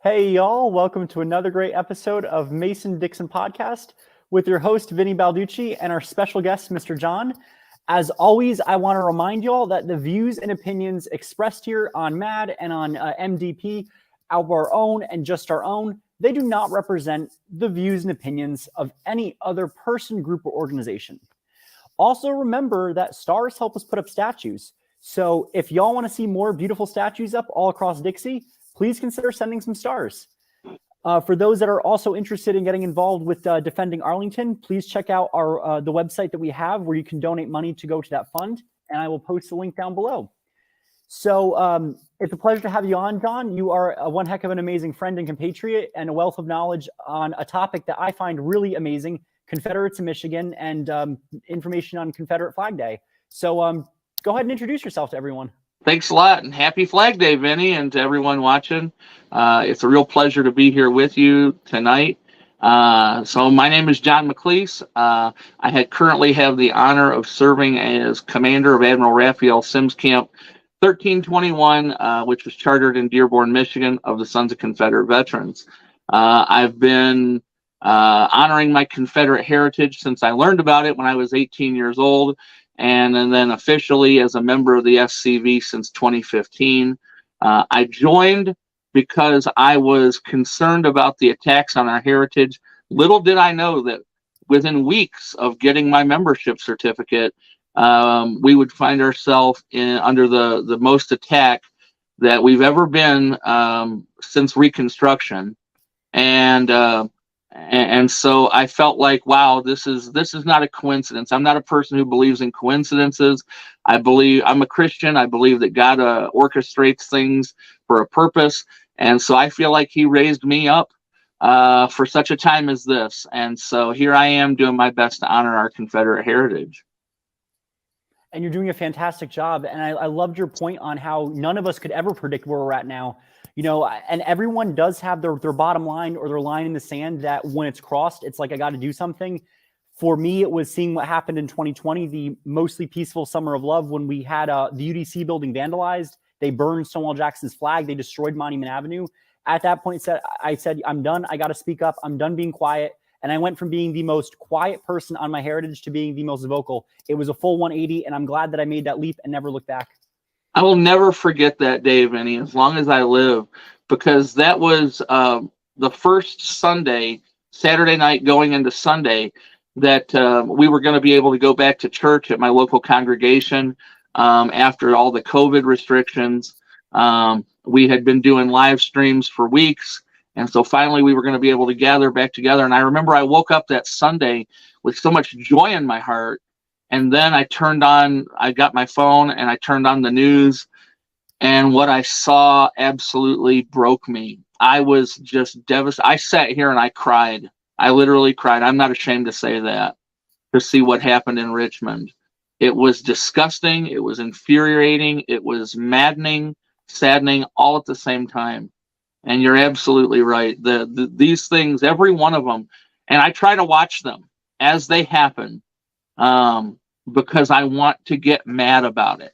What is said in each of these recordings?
Hey, y'all. Welcome to another great episode of Mason Dixon Podcast with your host, Vinny Balducci, and our special guest, Mr. John. As always, I want to remind y'all that the views and opinions expressed here on MAD and on MDP are our own and just our own. They do not represent the views and opinions of any other person, group, or organization. Also, remember that stars help us put up statues. So if y'all want to see more beautiful statues up all across Dixie, please consider sending some stars. For those that are also interested in getting involved with defending Arlington, please check out our the website that we have where you can donate money to go to that fund, and I will post the link down below. So it's a pleasure to have you on, John. You are one heck of an amazing friend and compatriot and a wealth of knowledge on a topic that I find really amazing, Confederates in Michigan, and information on Confederate Flag Day. So go ahead and introduce yourself to everyone. Thanks a lot, and happy Flag Day, Vinny, and to everyone watching. It's a real pleasure to be here with you tonight. So my name is John McCleese. I currently have the honor of serving as commander of Admiral Raphael Sims Camp 1321, which was chartered in Dearborn, Michigan, of the Sons of Confederate Veterans. I've been honoring my Confederate heritage since I learned about it when I was 18 years old. And then officially as a member of the SCV since 2015. I joined because I was concerned about the attacks on our heritage. Little did I know that within weeks of getting my membership certificate, we would find ourselves under the most attack that we've ever been since Reconstruction. And so I felt like, wow, this is not a coincidence. I'm not a person who believes in coincidences. I'm a Christian. I believe that God orchestrates things for a purpose. And so I feel like he raised me up for such a time as this. And so here I am doing my best to honor our Confederate heritage. And you're doing a fantastic job. And I loved your point on how none of us could ever predict where we're at now. You know, and everyone does have their bottom line or their line in the sand that when it's crossed, it's like, I got to do something. For me, it was seeing what happened in 2020, the mostly peaceful summer of love, when we had the UDC building vandalized. They burned Stonewall Jackson's flag. They destroyed Monument Avenue. At that point, I said, I'm done. I got to speak up. I'm done being quiet. And I went from being the most quiet person on my heritage to being the most vocal. It was a full 180, and I'm glad that I made that leap and never looked back. I will never forget that day, Vinny, as long as I live, because that was the first Saturday night going into Sunday, that we were going to be able to go back to church at my local congregation after all the COVID restrictions. We had been doing live streams for weeks, and so finally we were going to be able to gather back together. And I remember I woke up that Sunday with so much joy in my heart. And then I got my phone and I turned on the news, and what I saw absolutely broke me. I was just devastated. I sat here and I cried. I literally cried. I'm not ashamed to say that, to see what happened in Richmond. It was disgusting. It was infuriating. It was maddening, saddening, all at the same time. And you're absolutely right. These things, every one of them, and I try to watch them as they happen. Because I want to get mad about it.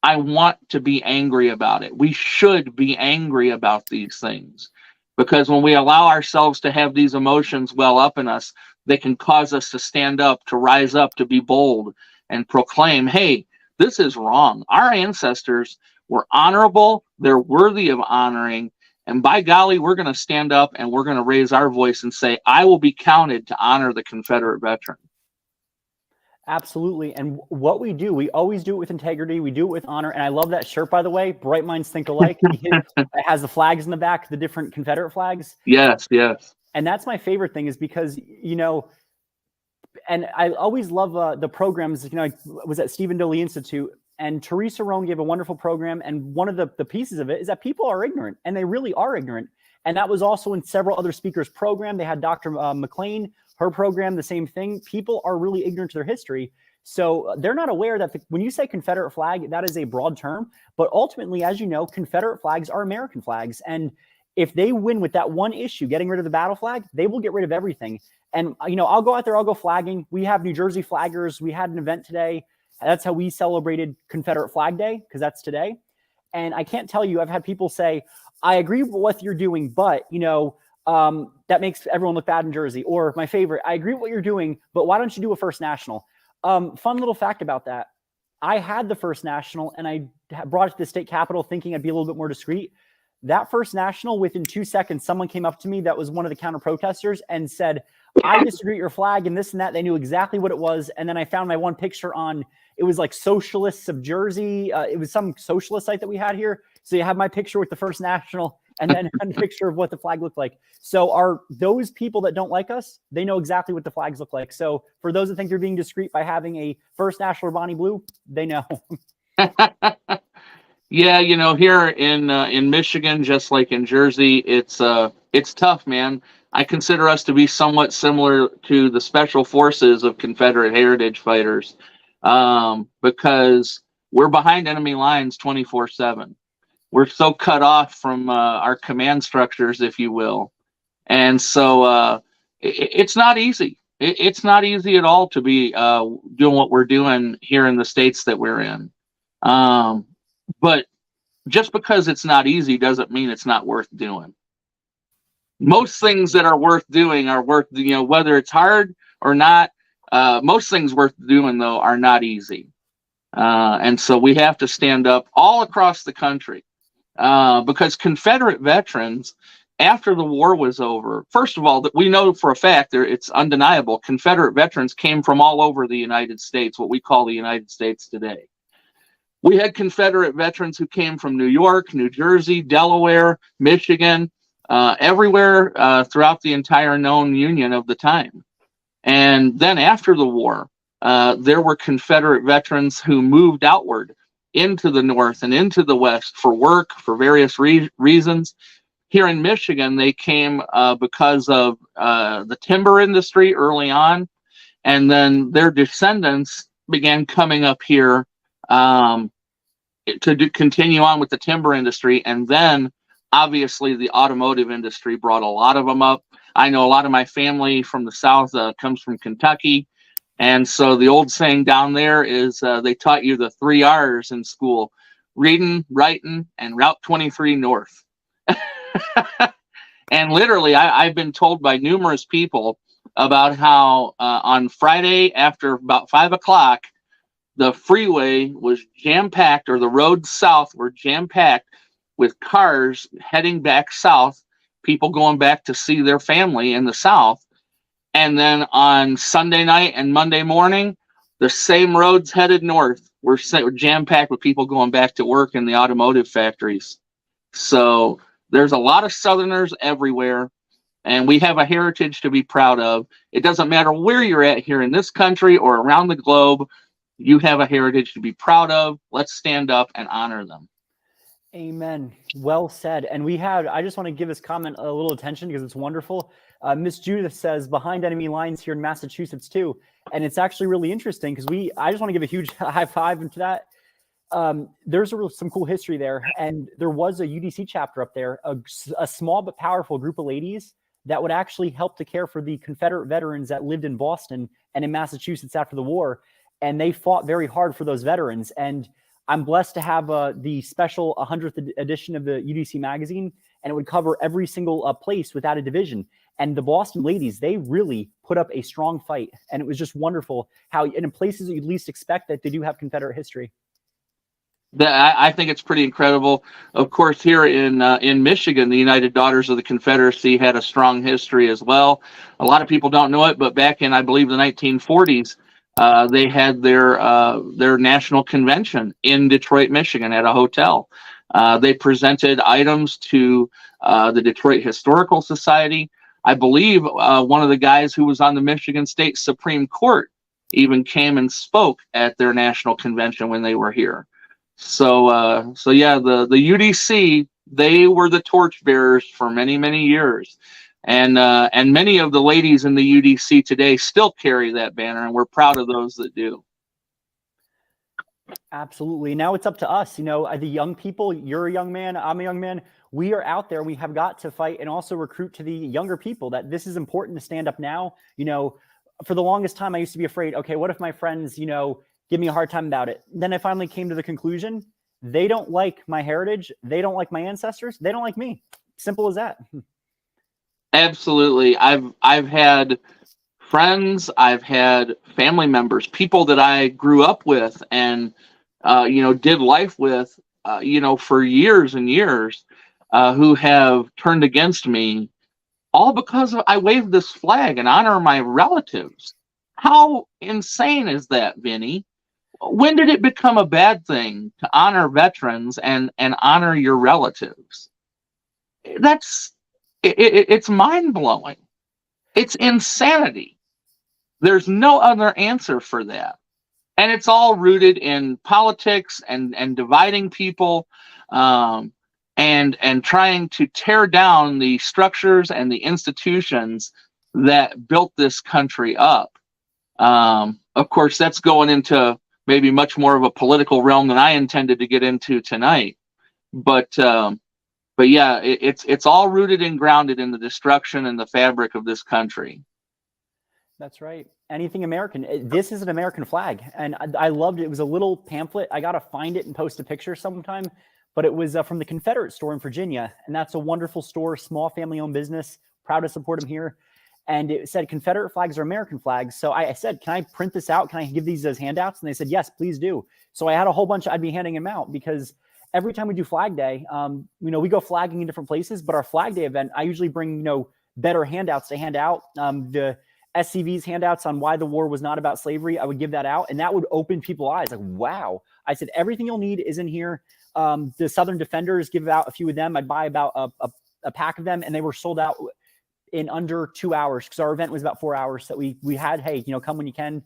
I want to be angry about it. We should be angry about these things, because when we allow ourselves to have these emotions well up in us, they can cause us to stand up, to rise up, to be bold and proclaim, hey, this is wrong. Our ancestors were honorable. They're worthy of honoring. And by golly, we're going to stand up and we're going to raise our voice and say, I will be counted to honor the Confederate veteran. Absolutely. And what we do, we always do it with integrity. We do it with honor. And I love that shirt, by the way. Bright minds think alike. It has the flags in the back, the different Confederate flags. Yes, yes. And that's my favorite thing, is because, you know, and I always love the programs. You know, I was at Stephen Dooley Institute, and Teresa Rohn gave a wonderful program. And one of the pieces of it is that people are ignorant, and they really are ignorant. And that was also in several other speakers' program. They had Dr. McLean, her program, the same thing. People are really ignorant to their history. So they're not aware that when you say Confederate flag, that is a broad term. But ultimately, as you know, Confederate flags are American flags. And if they win with that one issue, getting rid of the battle flag, they will get rid of everything. And, you know, I'll go out there, I'll go flagging. We have New Jersey flaggers. We had an event today. That's how we celebrated Confederate Flag Day, because that's today. And I can't tell you, I've had people say, I agree with what you're doing, but that makes everyone look bad in Jersey. Or my favorite, I agree with what you're doing, but why don't you do a First National? Fun little fact about that. I had the First National and I brought it to the state capitol thinking I'd be a little bit more discreet. That First National, within 2 seconds, someone came up to me that was one of the counter protesters and said, I disagree with your flag and this and that. They knew exactly what it was. And then I found my one picture on, it was like Socialists of Jersey. It was some socialist site that we had here. So you have my picture with the First National and then a picture of what the flag looked like. So are those people that don't like us, they know exactly what the flags look like. So for those that think you're being discreet by having a First National or Bonnie Blue, they know. Yeah, here in Michigan, just like in Jersey, it's tough, man. I consider us to be somewhat similar to the special forces of Confederate heritage fighters, because we're behind enemy lines 24/7. We're so cut off from our command structures, if you will, and so it's not easy. It's not easy at all to be doing what we're doing here in the states that we're in. But just because it's not easy doesn't mean it's not worth doing. Most things that are worth doing are worth, whether it's hard or not. Most things worth doing, though, are not easy. And so we have to stand up all across the country because Confederate veterans, after the war was over, first of all, that we know for a fact, it's undeniable, Confederate veterans came from all over the United States, what we call the United States today. We had Confederate veterans who came from New York, New Jersey, Delaware, Michigan, everywhere throughout the entire known Union of the time. And then after the war, there were Confederate veterans who moved outward into the North and into the West for work, for various reasons. Here in Michigan, they came because of the timber industry early on, and then their descendants began coming up here to continue on with the timber industry. And then obviously the automotive industry brought a lot of them up. I know a lot of my family from the South comes from Kentucky. And so the old saying down there is they taught you the 3 R's in school: reading, writing, and Route 23 North. And literally, I've been told by numerous people about how on Friday after about 5 o'clock, the freeway was jam-packed, or the roads south were jam-packed with cars heading back south, people going back to see their family in the South. And then on Sunday night and Monday morning, the same roads headed north were jam-packed with people going back to work in the automotive factories. So there's a lot of Southerners everywhere, and we have a heritage to be proud of. It doesn't matter where you're at here in this country or around the globe. You have a heritage to be proud of. Let's stand up and honor them. Amen. Well said. And I just want to give this comment a little attention because it's wonderful. Miss Judith says, behind enemy lines here in Massachusetts too. And it's actually really interesting because I just want to give a huge high five into that. There's some cool history there. And there was a UDC chapter up there, a small but powerful group of ladies that would actually help to care for the Confederate veterans that lived in Boston and in Massachusetts after the war. And they fought very hard for those veterans. And I'm blessed to have the special 100th edition of the UDC magazine, and it would cover every single place without a division. And the Boston ladies, they really put up a strong fight. And it was just wonderful how, in places that you'd least expect, that they do have Confederate history. I think it's pretty incredible. Of course, here in Michigan, the United Daughters of the Confederacy had a strong history as well. A lot of people don't know it, but back in, I believe, the 1940s, they had their national convention in Detroit, Michigan, at a hotel. They presented items to the Detroit Historical Society. I believe one of the guys who was on the Michigan State Supreme Court even came and spoke at their national convention when they were here. So yeah, the UDC, they were the torchbearers for many, many years. And many of the ladies in the UDC today still carry that banner, and we're proud of those that do. Absolutely. Now it's up to us. The young people, you're a young man, I'm a young man. We are out there. We have got to fight and also recruit to the younger people that this is important to stand up now. For the longest time, I used to be afraid, okay, what if my friends, give me a hard time about it? Then I finally came to the conclusion, They don't like my heritage. They don't like my ancestors. They don't like me. Simple as that. Absolutely. I've had friends, I've had family members, people that I grew up with and did life with, for years and years, who have turned against me, all because I waved this flag and honor my relatives. How insane is that, Vinny? When did it become a bad thing to honor veterans and honor your relatives? It's mind blowing. It's insanity. There's no other answer for that. And it's all rooted in politics and dividing people, and trying to tear down the structures and the institutions that built this country up. Of course, that's going into maybe much more of a political realm than I intended to get into tonight. But yeah, it's all rooted and grounded in the destruction and the fabric of this country. That's right. Anything American. This is an American flag, and I loved it. It was a little pamphlet. I got to find it and post a picture sometime, but it was from the Confederate store in Virginia, and that's a wonderful store, small family-owned business. Proud to support them here. And it said Confederate flags are American flags. So I said, can I print this out? Can I give these as handouts? And they said, yes, please do. So I had a whole bunch. I'd be handing them out because every time we do Flag Day, we go flagging in different places, but our Flag Day event, I usually bring, better handouts to hand out. The SCV's handouts on why the war was not about slavery, I would give that out, and that would open people's eyes. Like, wow. I said, everything you'll need is in here. The Southern Defenders, give out a few of them. I'd buy about a pack of them, and they were sold out in under 2 hours because our event was about 4 hours. So we had, hey, come when you can.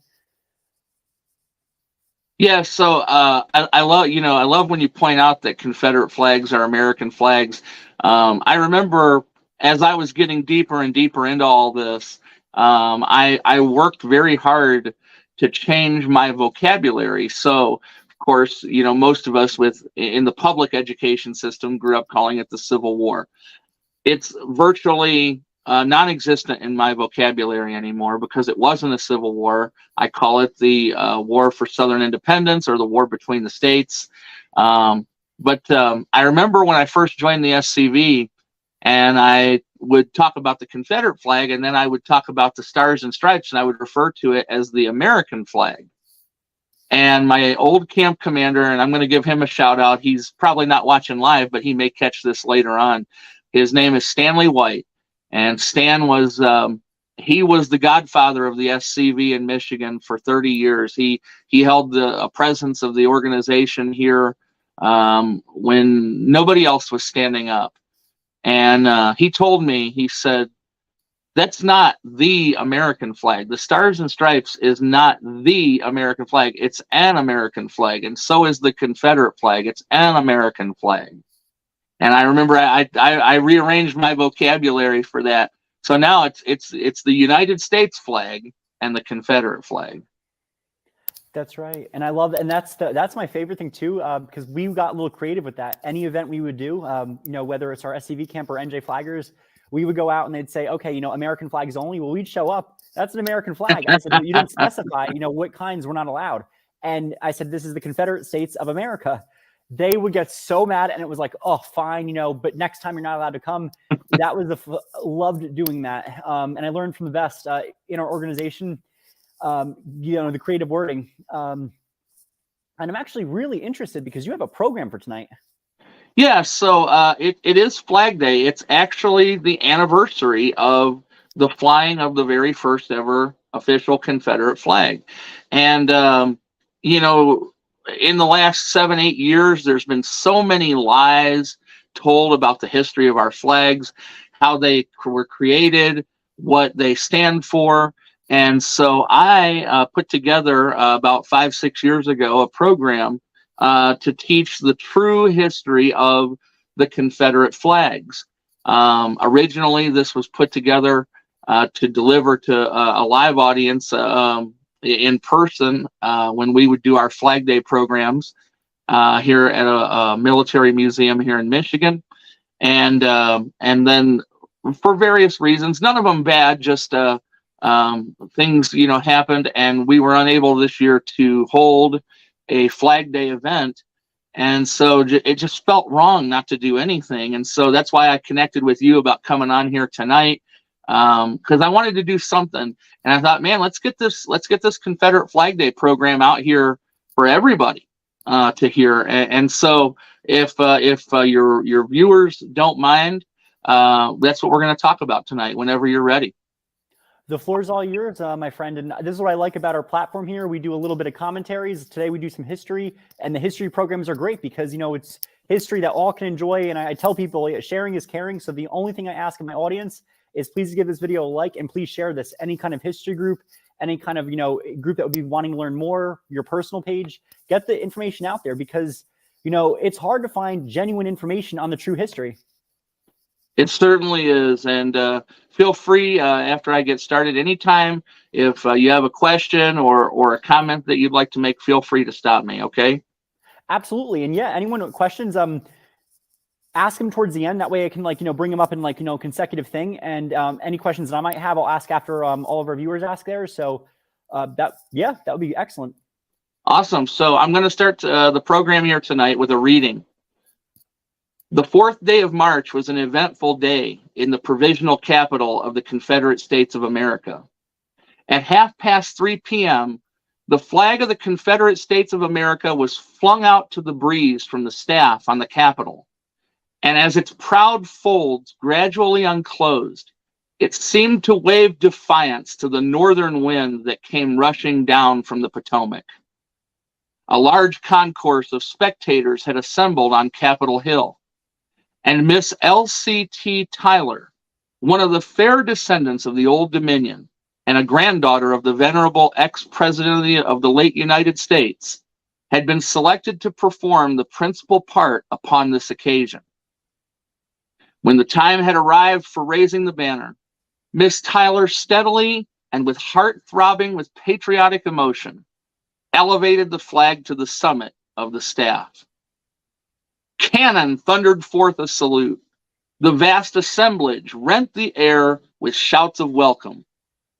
Yeah, so I love when you point out that Confederate flags are American flags. I remember as I was getting deeper and deeper into all this, I worked very hard to change my vocabulary. So, of course, most of us in the public education system grew up calling it the Civil War. It's virtually non-existent in my vocabulary anymore because it wasn't a civil war. I call it the War for Southern Independence or the War between the states. But I remember when I first joined the SCV, and I would talk about the Confederate flag, and then I would talk about the Stars and Stripes, and I would refer to it as the American flag. And my old camp commander, and I'm going to give him a shout out. He's probably not watching live, but he may catch this later on. His name is Stanley White. And Stan was the godfather of the SCV in Michigan for 30 years. He held a presence of the organization here when nobody else was standing up. And he told me, he said, that's not the American flag. The Stars and Stripes is not the American flag. It's an American flag. And so is the Confederate flag. It's an American flag. And I remember I rearranged my vocabulary for that. So now it's the United States flag and the Confederate flag. That's right. And I love that. And that's my favorite thing too, because we got a little creative with that. Any event we would do, whether it's our SCV camp or NJ Flaggers, we would go out and they'd say, okay, American flags only. Well, we'd show up. That's an American flag. I said, you didn't specify, what kinds were not allowed. And I said, this is the Confederate States of America. They would get so mad, and it was like, oh, fine, but next time you're not allowed to come. That was loved doing that. And I learned from the best in our organization, the creative wording. And I'm actually really interested because you have a program for tonight. Yeah, so it is Flag Day. It's actually the anniversary of the flying of the very first ever official Confederate flag. And, in the last 7-8 years, there's been so many lies told about the history of our flags, how they were created, what they stand for. And so I put together about 5-6 years ago a program to teach the true history of the Confederate flags. Originally, this was put together to deliver to a live audience in person when we would do our Flag Day programs here at a military museum here in Michigan. And then for various reasons, none of them bad, just things, happened, and we were unable this year to hold a Flag Day event. And so it just felt wrong not to do anything. And so that's why I connected with you about coming on here tonight, because I wanted to do something. And I thought, man, let's get this Confederate Flag Day program out here for everybody to hear. And so if your viewers don't mind, that's what we're going to talk about tonight. Whenever you're ready. The floor is all yours, my friend. And this is what I like about our platform here. We do a little bit of commentaries. Today we do some history, and the history programs are great because, it's history that all can enjoy. And I tell people sharing is caring. So the only thing I ask of my audience is please give this video a like and please share this. Any kind of history group, any kind of, group that would be wanting to learn more, your personal page, get the information out there because, it's hard to find genuine information on the true history. It certainly is. And feel free after I get started anytime. If you have a question or a comment that you'd like to make, feel free to stop me. Okay. Absolutely. And yeah, anyone with questions, ask them towards the end. That way I can bring them up in consecutive thing. And any questions that I might have, I'll ask after all of our viewers ask theirs. So that would be excellent. Awesome. So I'm going to start the program here tonight with a reading. The 4th day of March was an eventful day in the provisional capital of the Confederate States of America. At 3:30 p.m., the flag of the Confederate States of America was flung out to the breeze from the staff on the Capitol. And as its proud folds gradually unclosed, it seemed to wave defiance to the northern wind that came rushing down from the Potomac. A large concourse of spectators had assembled on Capitol Hill. And Miss L.C.T. Tyler, one of the fair descendants of the Old Dominion and a granddaughter of the venerable ex-president of the late United States, had been selected to perform the principal part upon this occasion. When the time had arrived for raising the banner, Miss Tyler steadily and with heart throbbing with patriotic emotion, elevated the flag to the summit of the staff. Cannon thundered forth a salute. The vast assemblage rent the air with shouts of welcome,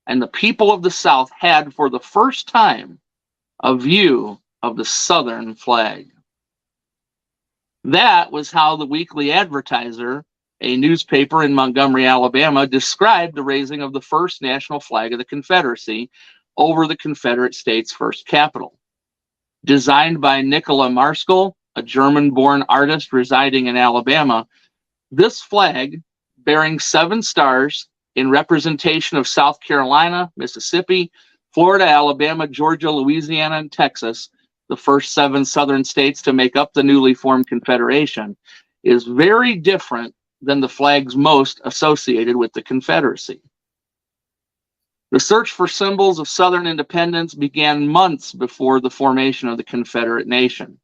and the people of the South had for the first time a view of the Southern flag. That was how the Weekly Advertiser, a newspaper in Montgomery, Alabama, described the raising of the first national flag of the Confederacy over the Confederate States' first capital. Designed by Nicola Marskell, a German-born artist residing in Alabama, this flag, bearing 7 stars in representation of South Carolina, Mississippi, Florida, Alabama, Georgia, Louisiana, and Texas, the first 7 southern states to make up the newly formed Confederation, is very different than the flags most associated with the Confederacy. The search for symbols of Southern independence began months before the formation of the Confederate nation.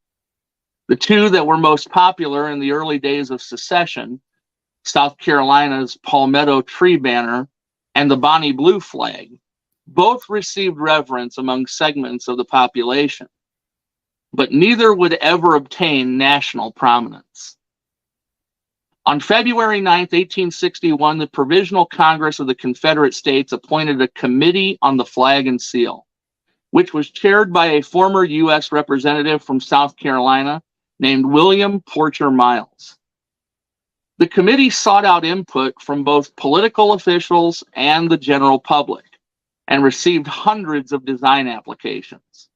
The 2 that were most popular in the early days of secession, South Carolina's palmetto tree banner and the Bonnie Blue flag, both received reverence among segments of the population, but neither would ever obtain national prominence. On February 9th, 1861, the Provisional Congress of the Confederate States appointed a Committee on the Flag and Seal, which was chaired by a former U.S. representative from South Carolina named William Porcher Miles. The committee sought out input from both political officials and the general public and received hundreds of design applications.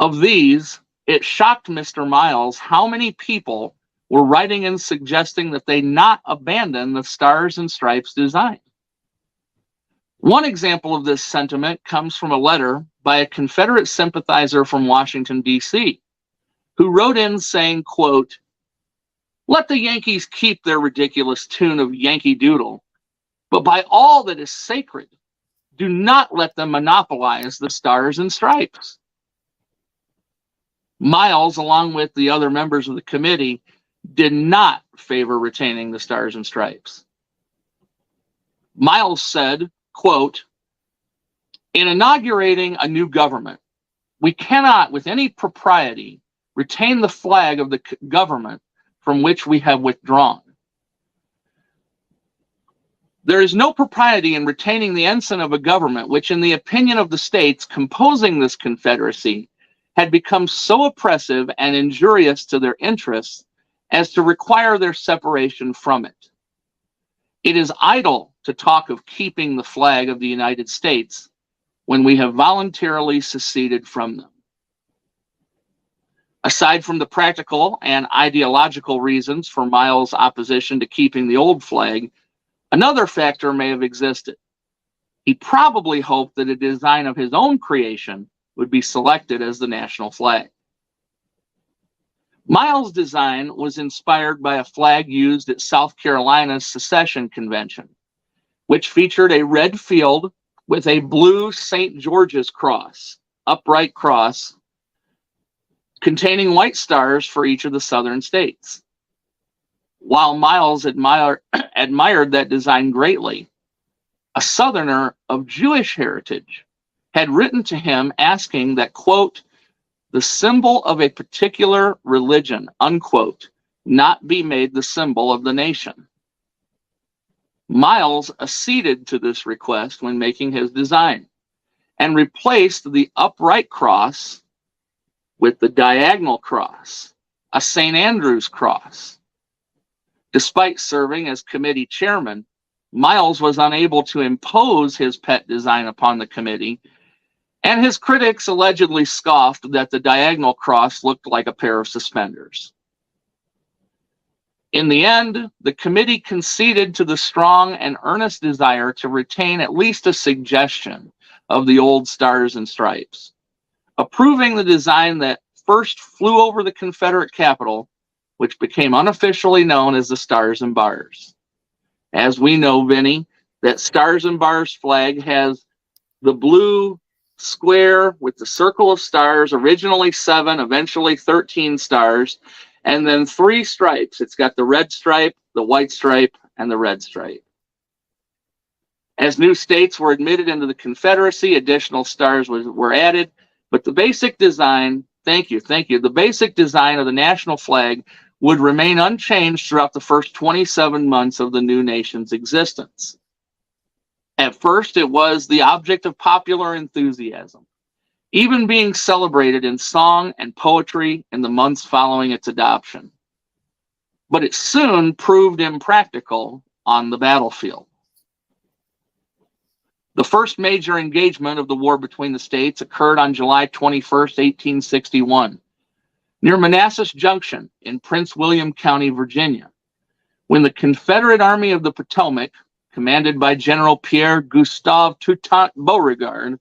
Of these, it shocked Mr. Miles how many people were writing and suggesting that they not abandon the Stars and Stripes design. One example of this sentiment comes from a letter by a Confederate sympathizer from Washington, D.C., who wrote in saying, quote, "Let the Yankees keep their ridiculous tune of Yankee Doodle, but by all that is sacred, do not let them monopolize the Stars and Stripes." Miles, along with the other members of the committee, did not favor retaining the Stars and Stripes. Miles said, quote, "In inaugurating a new government, we cannot with any propriety retain the flag of the government from which we have withdrawn. There is no propriety in retaining the ensign of a government which, in the opinion of the states composing this Confederacy, had become so oppressive and injurious to their interests as to require their separation from it. It is idle to talk of keeping the flag of the United States when we have voluntarily seceded from them. Aside from the practical and ideological reasons for Miles' opposition to keeping the old flag, another factor may have existed. He probably hoped that a design of his own creation would be selected as the national flag. Miles' design was inspired by a flag used at South Carolina's secession convention, which featured a red field with a blue St. George's cross, upright cross, containing white stars for each of the southern states. While Miles admired that design greatly, a Southerner of Jewish heritage had written to him asking that, quote, the symbol of a particular religion, unquote, not be made the symbol of the nation. Miles acceded to this request when making his design and replaced the upright cross with the diagonal cross, a St. Andrew's cross. Despite serving as committee chairman, Miles was unable to impose his pet design upon the committee, and his critics allegedly scoffed that the diagonal cross looked like a pair of suspenders. In the end, the committee conceded to the strong and earnest desire to retain at least a suggestion of the old stars and stripes, approving the design that first flew over the Confederate capital, which became unofficially known as the Stars and Bars. As we know, Vinny, that Stars and Bars flag has the blue square with the circle of stars, originally 7, eventually 13 stars, and then 3 stripes. It's got the red stripe, the white stripe, and the red stripe. As new states were admitted into the Confederacy, additional stars were added, but the basic design, the basic design of the national flag would remain unchanged throughout the first 27 months of the new nation's existence. At first, it was the object of popular enthusiasm, even being celebrated in song and poetry in the months following its adoption. But it soon proved impractical on the battlefield. The first major engagement of the war between the states occurred on July 21st, 1861, near Manassas Junction in Prince William County, Virginia, when the Confederate Army of the Potomac, commanded by General Pierre Gustave Toutant Beauregard,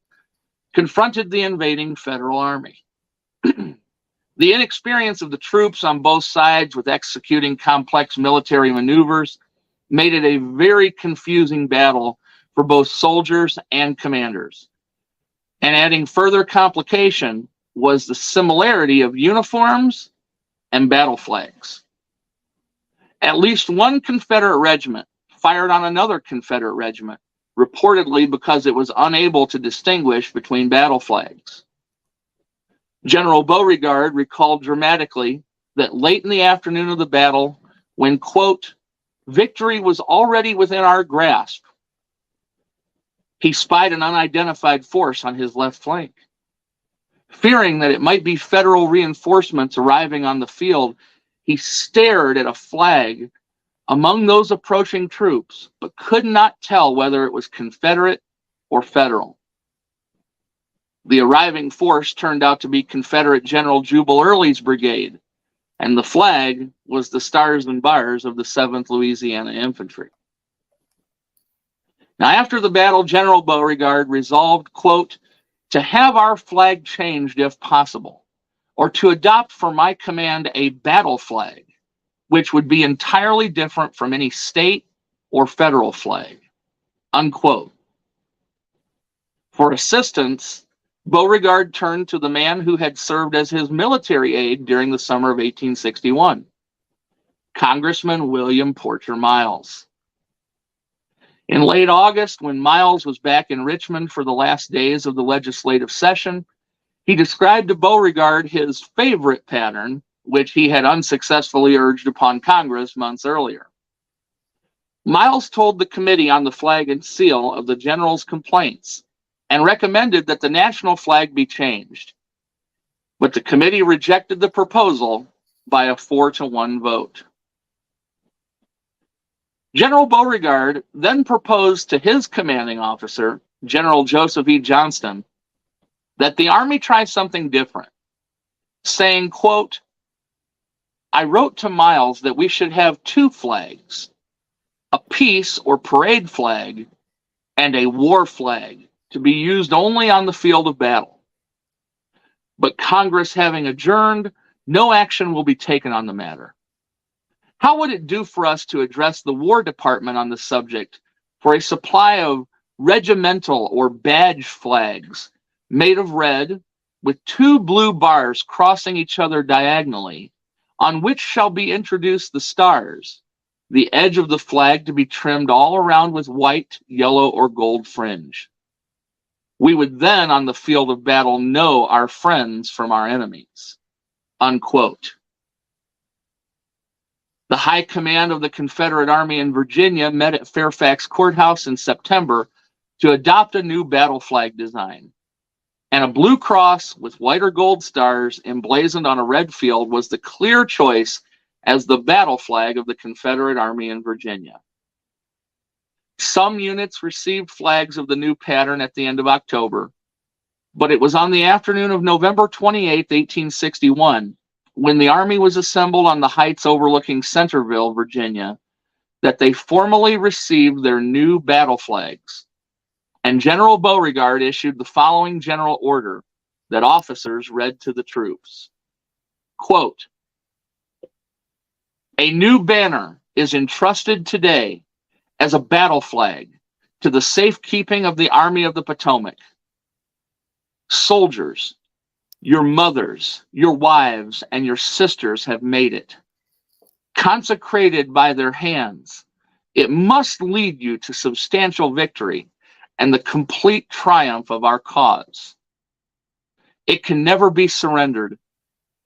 confronted the invading Federal Army. The inexperience of the troops on both sides with executing complex military maneuvers made it a very confusing battle for both soldiers and commanders. And adding further complication was the similarity of uniforms and battle flags. At least one Confederate regiment fired on another Confederate regiment, reportedly because it was unable to distinguish between battle flags. General Beauregard recalled dramatically that late in the afternoon of the battle, when, quote, victory was already within our grasp, he spied an unidentified force on his left flank. Fearing that it might be Federal reinforcements arriving on the field, he stared at a flag among those approaching troops, but could not tell whether it was Confederate or Federal. The arriving force turned out to be Confederate General Jubal Early's brigade, and the flag was the Stars and Bars of the 7th Louisiana Infantry. Now, after the battle, General Beauregard resolved, quote, to have our flag changed if possible, or to adopt for my command a battle flag, which would be entirely different from any state or federal flag, unquote. For assistance, Beauregard turned to the man who had served as his military aide during the summer of 1861, Congressman William Porter Miles. In late August, when Miles was back in Richmond for the last days of the legislative session, he described to Beauregard his favorite pattern, which he had unsuccessfully urged upon Congress months earlier. Miles told the committee on the flag and seal of the general's complaints and recommended that the national flag be changed. but the committee rejected the proposal by a 4-1 vote. General Beauregard then proposed to his commanding officer, General Joseph E. Johnston, that the Army try something different, saying, quote, "I wrote to Miles that we should have 2 flags, a peace or parade flag and a war flag to be used only on the field of battle. But Congress having adjourned, no action will be taken on the matter. How would it do for us to address the War Department on the subject for a supply of regimental or badge flags made of red with 2 blue bars crossing each other diagonally, on which shall be introduced the stars, the edge of the flag to be trimmed all around with white, yellow, or gold fringe. We would then on the field of battle know our friends from our enemies." Unquote. The high command of the Confederate Army in Virginia met at Fairfax Courthouse in September to adopt a new battle flag design. And a blue cross with white or gold stars emblazoned on a red field was the clear choice as the battle flag of the Confederate Army in Virginia. Some units received flags of the new pattern at the end of October, but it was on the afternoon of November 28, 1861, when the Army was assembled on the heights overlooking Centerville, Virginia, that they formally received their new battle flags. And General Beauregard issued the following general order that officers read to the troops. Quote, "A new banner is entrusted today as a battle flag to the safekeeping of the Army of the Potomac. Soldiers, your mothers, your wives, and your sisters have made it. Consecrated by their hands, it must lead you to substantial victory and the complete triumph of our cause. It can never be surrendered,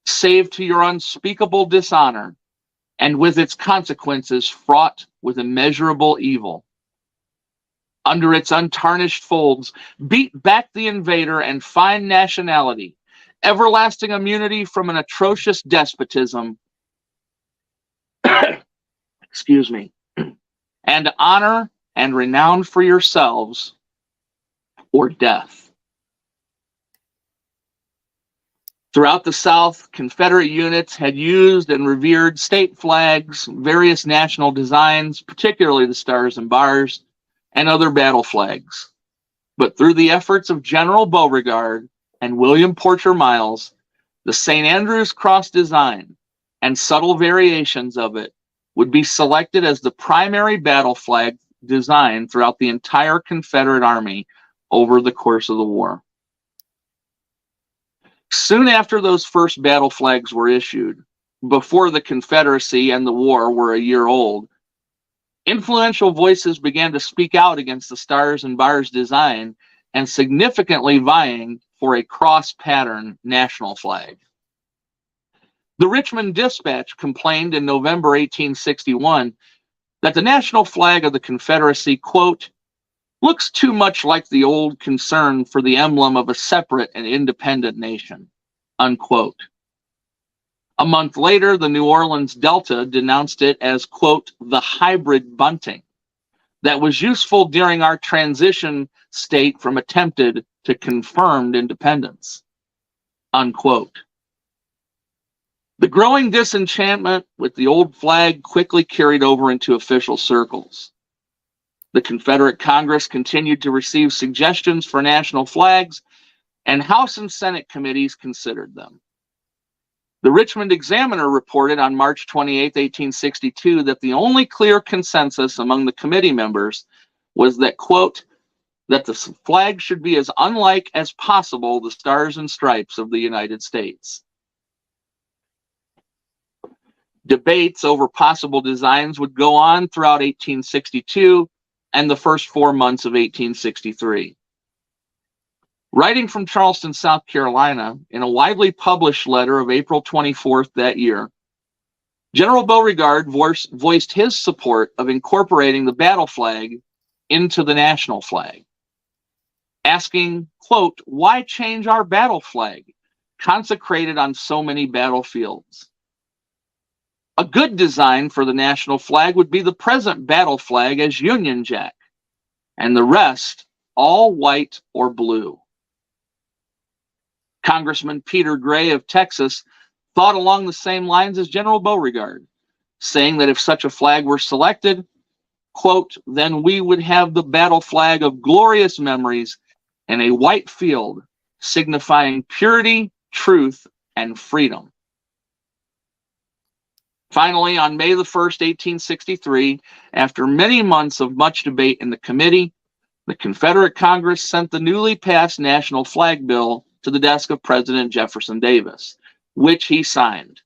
save to your unspeakable dishonor, and with its consequences fraught with immeasurable evil. Under its untarnished folds, beat back the invader and find nationality, everlasting immunity from an atrocious despotism, excuse me, and honor and renown for yourselves or death." Throughout the South, Confederate units had used and revered state flags, various national designs, particularly the stars and bars, and other battle flags. But through the efforts of General Beauregard and William Porter Miles, the St. Andrew's Cross design and subtle variations of it would be selected as the primary battle flag design throughout the entire Confederate Army over the course of the war. Soon after those first battle flags were issued, before the Confederacy and the war were a year old, influential voices began to speak out against the stars and bars design and significantly vying for a cross pattern national flag. The Richmond Dispatch complained in November 1861 that the national flag of the Confederacy, quote, "looks too much like the old concern for the emblem of a separate and independent nation," unquote. A month later, the New Orleans Delta denounced it as, quote, "the hybrid bunting that was useful during our transition state from attempted to confirmed independence," unquote. The growing disenchantment with the old flag quickly carried over into official circles. The Confederate Congress continued to receive suggestions for national flags, and House and Senate committees considered them. The Richmond Examiner reported on March 28, 1862, that the only clear consensus among the committee members was that, quote, "that the flag should be as unlike as possible the stars and stripes of the United States." Debates over possible designs would go on throughout 1862 and the first 4 months of 1863. Writing from Charleston, South Carolina, in a widely published letter of April 24th that year, General Beauregard voiced his support of incorporating the battle flag into the national flag, asking, quote, "why change our battle flag? consecrated on so many battlefields. A good design for the national flag would be the present battle flag as Union Jack, and the rest all white or blue. Congressman Peter Gray of Texas thought along the same lines as General Beauregard, saying that if such a flag were selected, quote, then we would have the battle flag of glorious memories and a white field signifying purity, truth, and freedom. Finally, on May the 1st, 1863, after many months of much debate in the committee, the Confederate Congress sent the newly passed National Flag Bill to the desk of President Jefferson Davis, which he signed.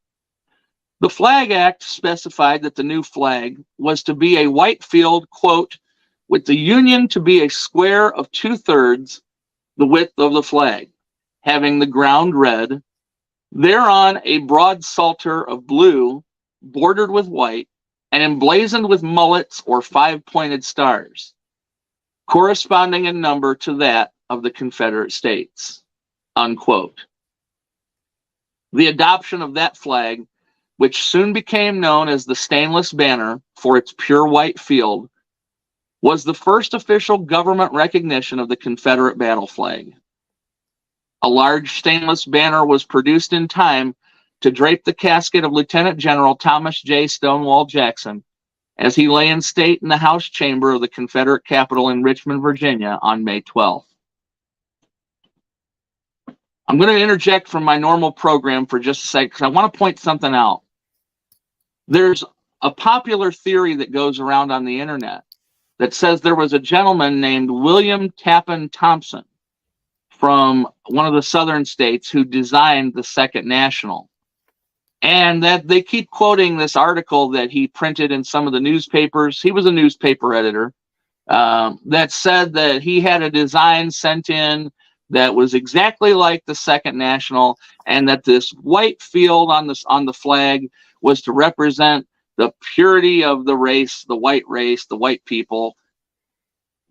The Flag Act specified that the new flag was to be a white field, quote, with the Union to be a square of 2/3 the width of the flag, having the ground red, thereon a broad salter of blue, bordered with white, and emblazoned with mullets or 5-pointed stars, corresponding in number to that of the Confederate States, unquote. The adoption of that flag, which soon became known as the stainless banner for its pure white field, was the first official government recognition of the Confederate battle flag. A large stainless banner was produced in time to drape the casket of Lieutenant General Thomas J. Stonewall Jackson as he lay in state in the House chamber of the Confederate Capitol in Richmond, Virginia on May 12th. I'm going to interject from my normal program for just a second because I want to point something out. There's a popular theory that goes around on the internet that says there was a gentleman named William Tappan Thompson from one of the southern states who designed the Second National. And that they keep quoting this article that he printed in some of the newspapers. He was a newspaper editor that said that he had a design sent in that was exactly like the Second National, and that this white field on the flag was to represent the purity of the race, the white people.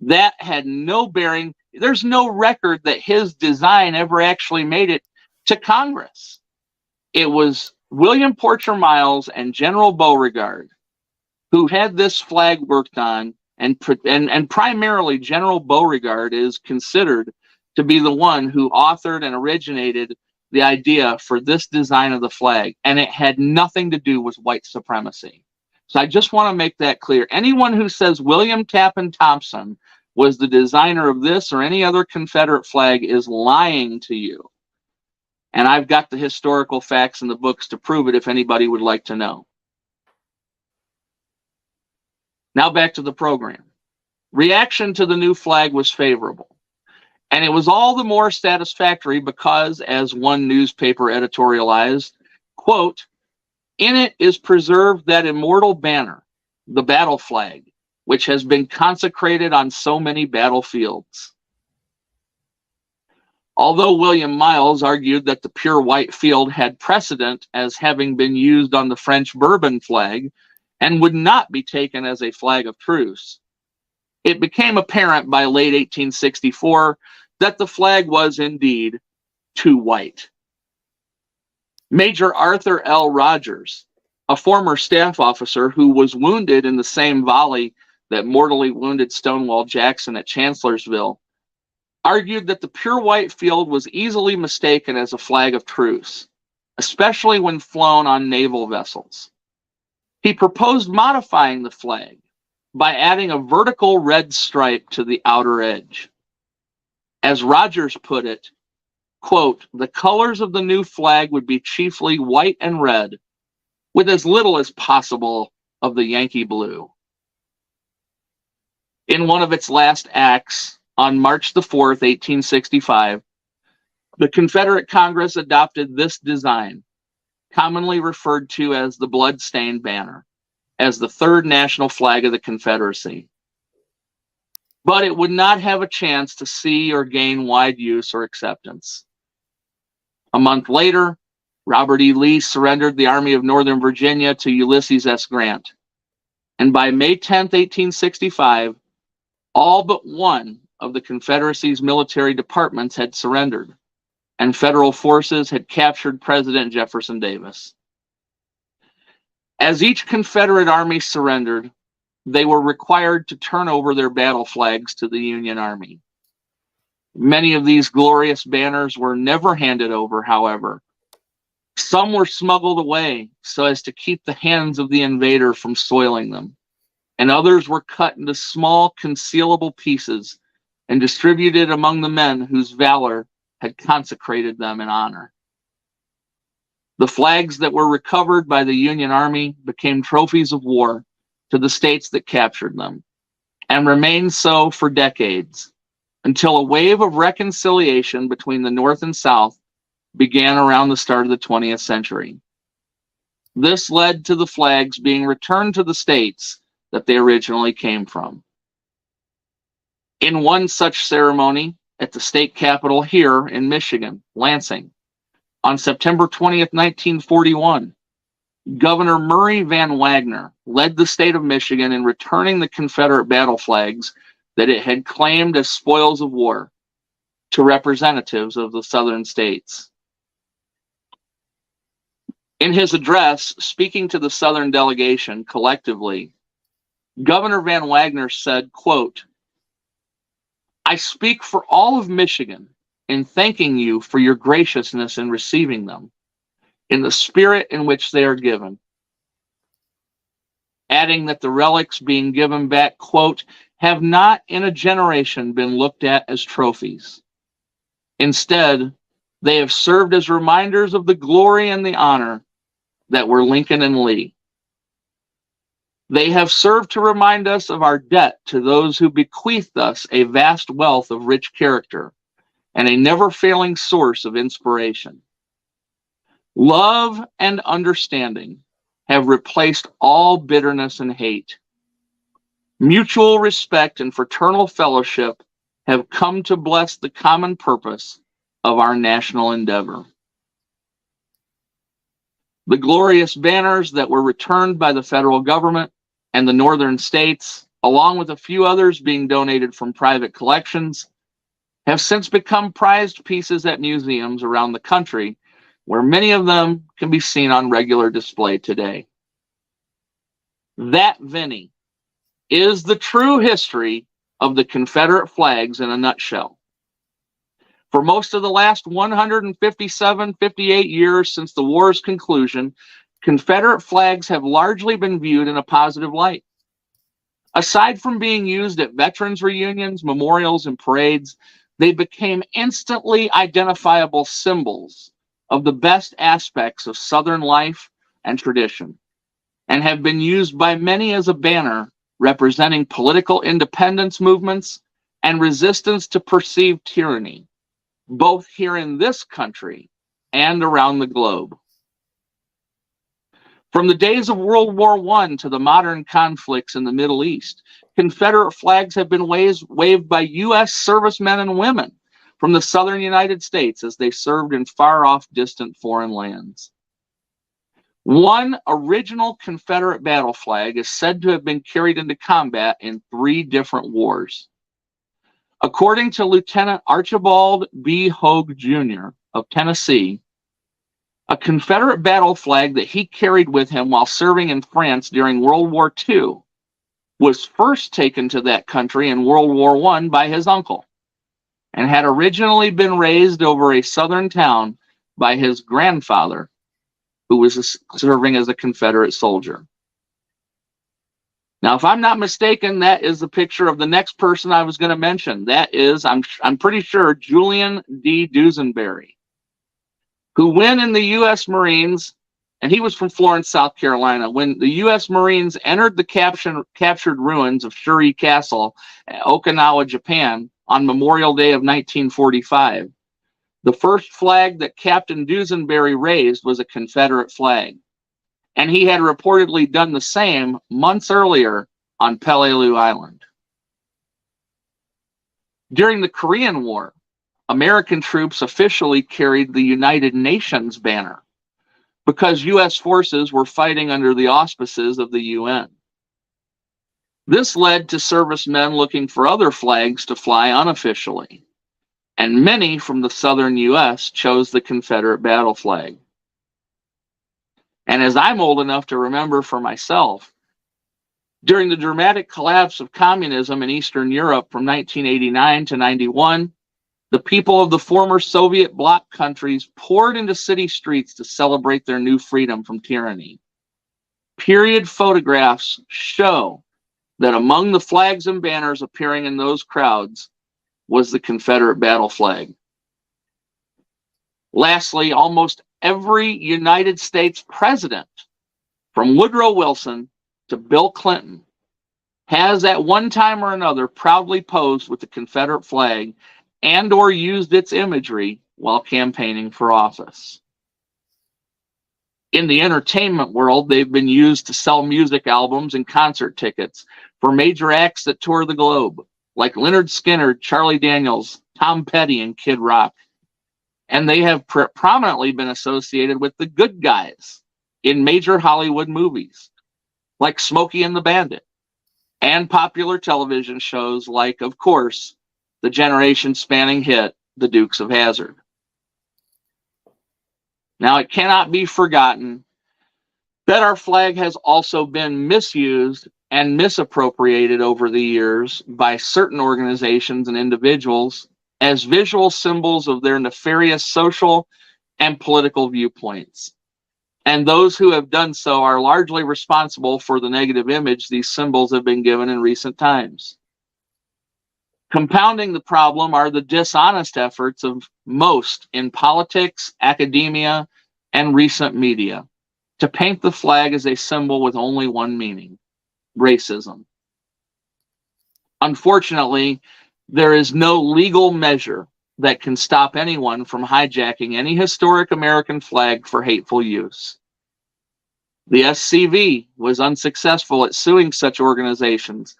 That had no bearing. There's no record that his design ever actually made it to Congress. It was William Porcher Miles and General Beauregard who had this flag worked on, and primarily General Beauregard is considered to be the one who authored and originated the idea for this design of the flag, and it had nothing to do with white supremacy. So I just want to make that clear. Anyone who says William Tappan Thompson was the designer of this or any other Confederate flag is lying to you. And I've got the historical facts in the books to prove it if anybody would like to know. Now back to the program. Reaction to the new flag was favorable. And it was all the more satisfactory because, as one newspaper editorialized, quote, in it is preserved that immortal banner, the battle flag, which has been consecrated on so many battlefields. Although William Miles argued that the pure white field had precedent as having been used on the French Bourbon flag and would not be taken as a flag of truce, it became apparent by late 1864 that the flag was indeed too white. Major Arthur L. Rogers, a former staff officer who was wounded in the same volley that mortally wounded Stonewall Jackson at Chancellorsville, argued that the pure white field was easily mistaken as a flag of truce, especially when flown on naval vessels. He proposed modifying the flag by adding a vertical red stripe to the outer edge. As Rogers put it, quote, the colors of the new flag would be chiefly white and red, with as little as possible of the Yankee blue. In one of its last acts, on March the 4th, 1865, the Confederate Congress adopted this design, commonly referred to as the blood-stained banner, as the third national flag of the Confederacy. But it would not have a chance to see or gain wide use or acceptance. A month later, Robert E. Lee surrendered the Army of Northern Virginia to Ulysses S. Grant. And by May 10, 1865, all but one of the Confederacy's military departments had surrendered. and federal forces had captured President Jefferson Davis. As each Confederate army surrendered, they were required to turn over their battle flags to the Union Army. Many of these glorious banners were never handed over, however. Some were smuggled away so as to keep the hands of the invader from soiling them, and others were cut into small, concealable pieces and distributed among the men whose valor had consecrated them in honor. The flags that were recovered by the Union Army became trophies of war to the states that captured them, and remained so for decades, until a wave of reconciliation between the North and South began around the start of the 20th century. This led to the flags being returned to the states that they originally came from. In one such ceremony at the state capitol here in Michigan, Lansing, on September 20th, 1941, Governor Murray Van Wagner led the state of Michigan in returning the Confederate battle flags that it had claimed as spoils of war to representatives of the southern states. In his address, speaking to the southern delegation collectively, Governor Van Wagner said, quote, "I speak for all of Michigan in thanking you for your graciousness in receiving them, in the spirit in which they are given," adding that the relics being given back, quote, "have not in a generation been looked at as trophies. Instead, they have served as reminders of the glory and the honor that were Lincoln and Lee. They have served to remind us of our debt to those who bequeathed us a vast wealth of rich character and a never-failing source of inspiration. Love and understanding have replaced all bitterness and hate. Mutual respect and fraternal fellowship have come to bless the common purpose of our national endeavor." The glorious banners that were returned by the federal government and the northern states, along with a few others being donated from private collections, have since become prized pieces at museums around the country, where many of them can be seen on regular display today. That, Vinny, is the true history of the Confederate flags in a nutshell. For most of the last 157-58 years since the war's conclusion, Confederate flags have largely been viewed in a positive light. Aside from being used at veterans reunions, memorials, and parades, they became instantly identifiable symbols of the best aspects of Southern life and tradition, and have been used by many as a banner representing political independence movements and resistance to perceived tyranny, both here in this country and around the globe. From the days of World War I to the modern conflicts in the Middle East, Confederate flags have been waved by U.S. servicemen and women from the southern United States as they served in far-off, distant foreign lands. One original Confederate battle flag is said to have been carried into combat in 3 different wars. According to Lieutenant Archibald B. Hogue, Jr. of Tennessee, a Confederate battle flag that he carried with him while serving in France during World War II was first taken to that country in World War I by his uncle, and had originally been raised over a southern town by his grandfather, who was serving as a Confederate soldier. Now, if I'm not mistaken, that is the picture of the next person I was going to mention. That is, I'm pretty sure, Julian D. Dusenberry, who when in the U.S. Marines, and he was from Florence, South Carolina, when the U.S. Marines entered the captured ruins of Shuri Castle, Okinawa, Japan, on Memorial Day of 1945, the first flag that Captain Dusenberry raised was a Confederate flag, and he had reportedly done the same months earlier on Peleliu Island. During the Korean War, American troops officially carried the United Nations banner because U.S. forces were fighting under the auspices of the UN. This led to servicemen looking for other flags to fly unofficially. and many from the southern U.S. chose the Confederate battle flag. And as I'm old enough to remember for myself, during the dramatic collapse of communism in Eastern Europe from 1989 to 91, the people of the former Soviet bloc countries poured into city streets to celebrate their new freedom from tyranny. Period photographs show that among the flags and banners appearing in those crowds was the Confederate battle flag. Lastly, almost every United States president, from Woodrow Wilson to Bill Clinton, has at one time or another proudly posed with the Confederate flag and or used its imagery while campaigning for office. In the entertainment world, they've been used to sell music albums and concert tickets for major acts that tour the globe, like Lynyrd Skynyrd, Charlie Daniels, Tom Petty, and Kid Rock. And they have prominently been associated with the good guys in major Hollywood movies, like Smokey and the Bandit, and popular television shows like, of course, the generation-spanning hit, The Dukes of Hazzard. Now, it cannot be forgotten that our flag has also been misused and misappropriated over the years by certain organizations and individuals as visual symbols of their nefarious social and political viewpoints. And those who have done so are largely responsible for the negative image these symbols have been given in recent times. Compounding the problem are the dishonest efforts of most in politics, academia, and recent media to paint the flag as a symbol with only one meaning: racism. Unfortunately, there is no legal measure that can stop anyone from hijacking any historic American flag for hateful use. The SCV was unsuccessful at suing such organizations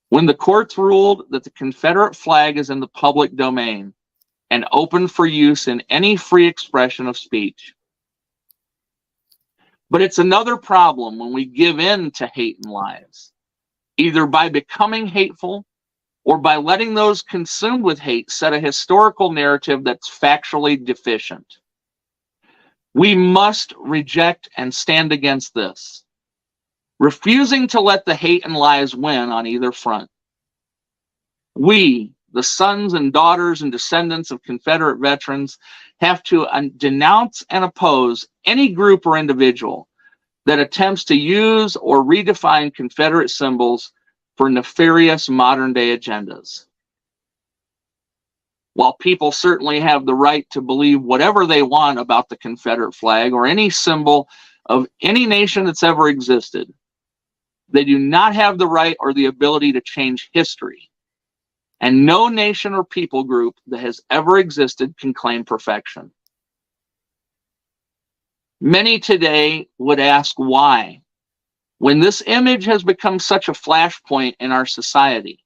when the courts ruled that the Confederate flag is in the public domain and open for use in any free expression of speech. But it's another problem when we give in to hate and lies, either by becoming hateful or by letting those consumed with hate set a historical narrative that's factually deficient. We must reject and stand against this, refusing to let the hate and lies win on either front. We, the sons and daughters and descendants of Confederate veterans, have to denounce and oppose any group or individual that attempts to use or redefine Confederate symbols for nefarious modern-day agendas. While people certainly have the right to believe whatever they want about the Confederate flag or any symbol of any nation that's ever existed, they do not have the right or the ability to change history. And no nation or people group that has ever existed can claim perfection. Many today would ask why, when this image has become such a flashpoint in our society,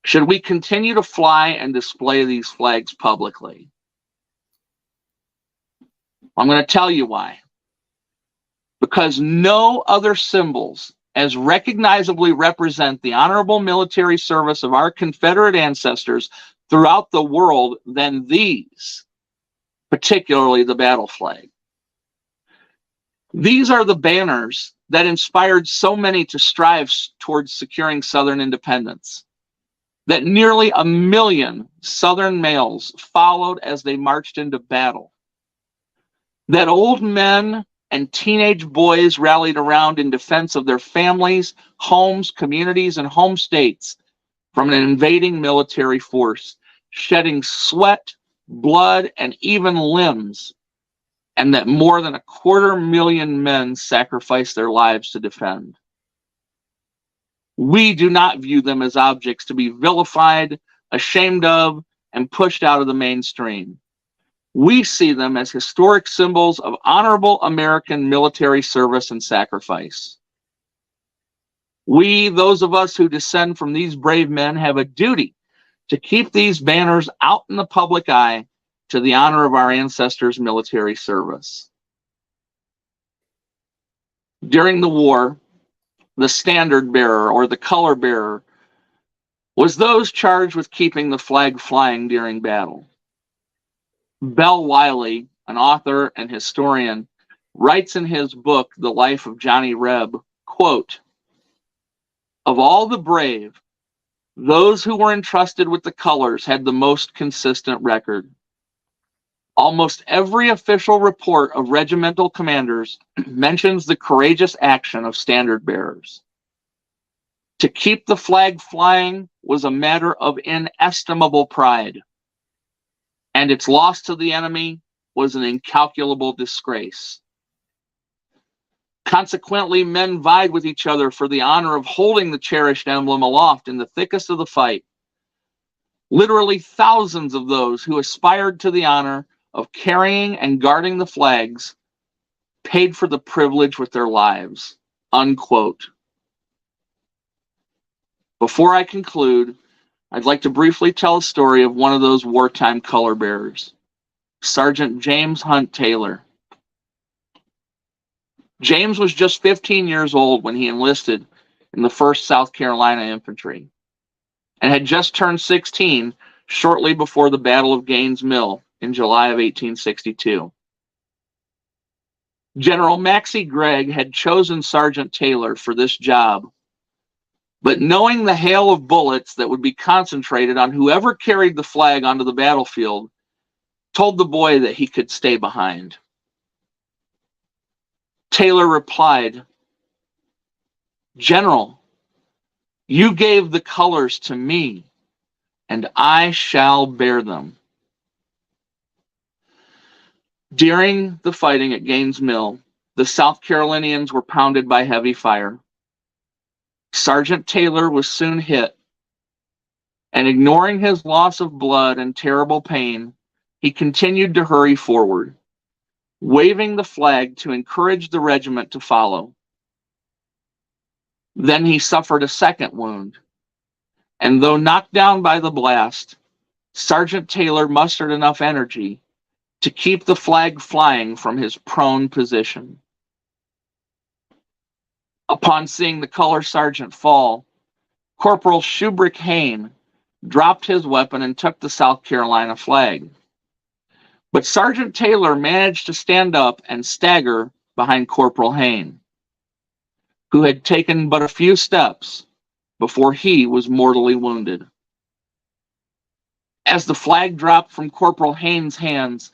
should we continue to fly and display these flags publicly? I'm going to tell you why. Because no other symbols as recognizably represent the honorable military service of our Confederate ancestors throughout the world than these, particularly the battle flag. These are the banners that inspired so many to strive towards securing Southern independence, that nearly 1 million Southern males followed as they marched into battle, that old men and teenage boys rallied around in defense of their families, homes, communities, and home states from an invading military force, shedding sweat, blood, and even limbs, and that more than 250,000 men sacrificed their lives to defend. We do not view them as objects to be vilified, ashamed of, and pushed out of the mainstream. We see them as historic symbols of honorable American military service and sacrifice. We, those of us who descend from these brave men, have a duty to keep these banners out in the public eye to the honor of our ancestors' military service. During the war, the standard bearer or the color bearer was those charged with keeping the flag flying during battle. Bell Wiley, an author and historian, writes in his book, The Life of Johnny Reb, quote, "Of all the brave, those who were entrusted with the colors had the most consistent record. Almost every official report of regimental commanders mentions the courageous action of standard bearers. To keep the flag flying was a matter of inestimable pride, and its loss to the enemy was an incalculable disgrace. Consequently, men vied with each other for the honor of holding the cherished emblem aloft in the thickest of the fight. Literally thousands of those who aspired to the honor of carrying and guarding the flags paid for the privilege with their lives." Unquote. Before I conclude, I'd like to briefly tell a story of one of those wartime color bearers, Sergeant James Hunt Taylor. James was just 15 years old when he enlisted in the 1st South Carolina Infantry and had just turned 16 shortly before the Battle of Gaines' Mill in July of 1862. General Maxcy Gregg had chosen Sergeant Taylor for this job, but knowing the hail of bullets that would be concentrated on whoever carried the flag onto the battlefield, told the boy that he could stay behind. Taylor replied, "General, you gave the colors to me, and I shall bear them." During the fighting at Gaines' Mill, the South Carolinians were pounded by heavy fire. Sergeant Taylor was soon hit, and ignoring his loss of blood and terrible pain, he continued to hurry forward, waving the flag to encourage the regiment to follow. Then he suffered a second wound, and though knocked down by the blast, Sergeant Taylor mustered enough energy to keep the flag flying from his prone position. Upon seeing the color sergeant fall, Corporal Shubrick Hayne dropped his weapon and took the South Carolina flag. But Sergeant Taylor managed to stand up and stagger behind Corporal Hayne, who had taken but a few steps before he was mortally wounded. As the flag dropped from Corporal Hayne's hands,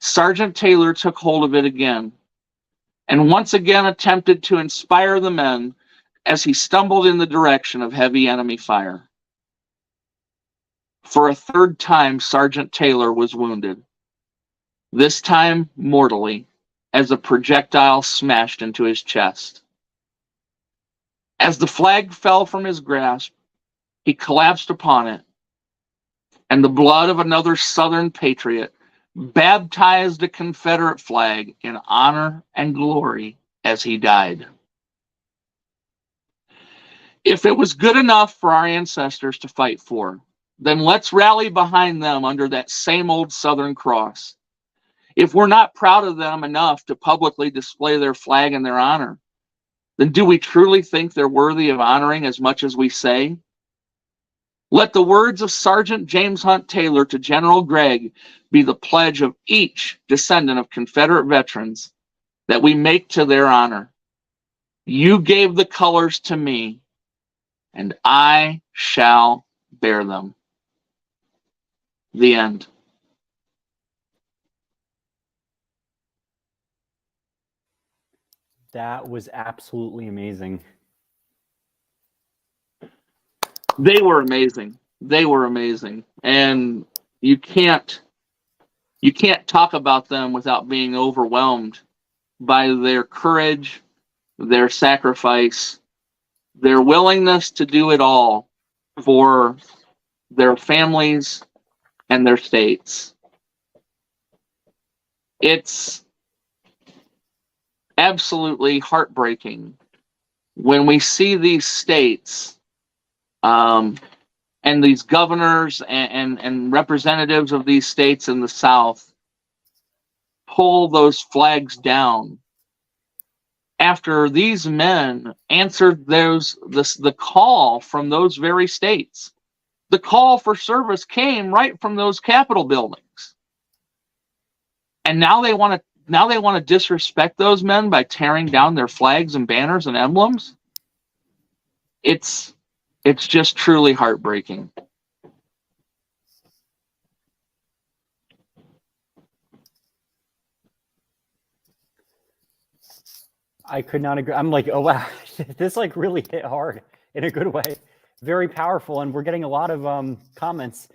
Sergeant Taylor took hold of it again, and once again attempted to inspire the men as he stumbled in the direction of heavy enemy fire. For a third time, Sergeant Taylor was wounded, this time mortally, as a projectile smashed into his chest. As the flag fell from his grasp, he collapsed upon it, and the blood of another Southern patriot baptized the Confederate flag in honor and glory as he died. If it was good enough for our ancestors to fight for, then let's rally behind them under that same old Southern cross. If we're not proud of them enough to publicly display their flag in their honor, then do we truly think they're worthy of honoring as much as we say? Let the words of Sergeant James Hunt Taylor to General Gregg be the pledge of each descendant of Confederate veterans that we make to their honor. You gave the colors to me, and I shall bear them. The end. That was absolutely amazing. They were amazing. They were amazing. And you can't talk about them without being overwhelmed by their courage, their sacrifice, their willingness to do it all for their families and their states. It's absolutely heartbreaking when we see these states and these governors and representatives of these states in the South pull those flags down after these men answered the call from those very states. The call for service came right from those Capitol buildings. And now they want to disrespect those men by tearing down their flags and banners and emblems. It's just truly heartbreaking. I could not agree. I'm like, oh wow, this like really hit hard in a good way. Very powerful, and we're getting a lot of comments.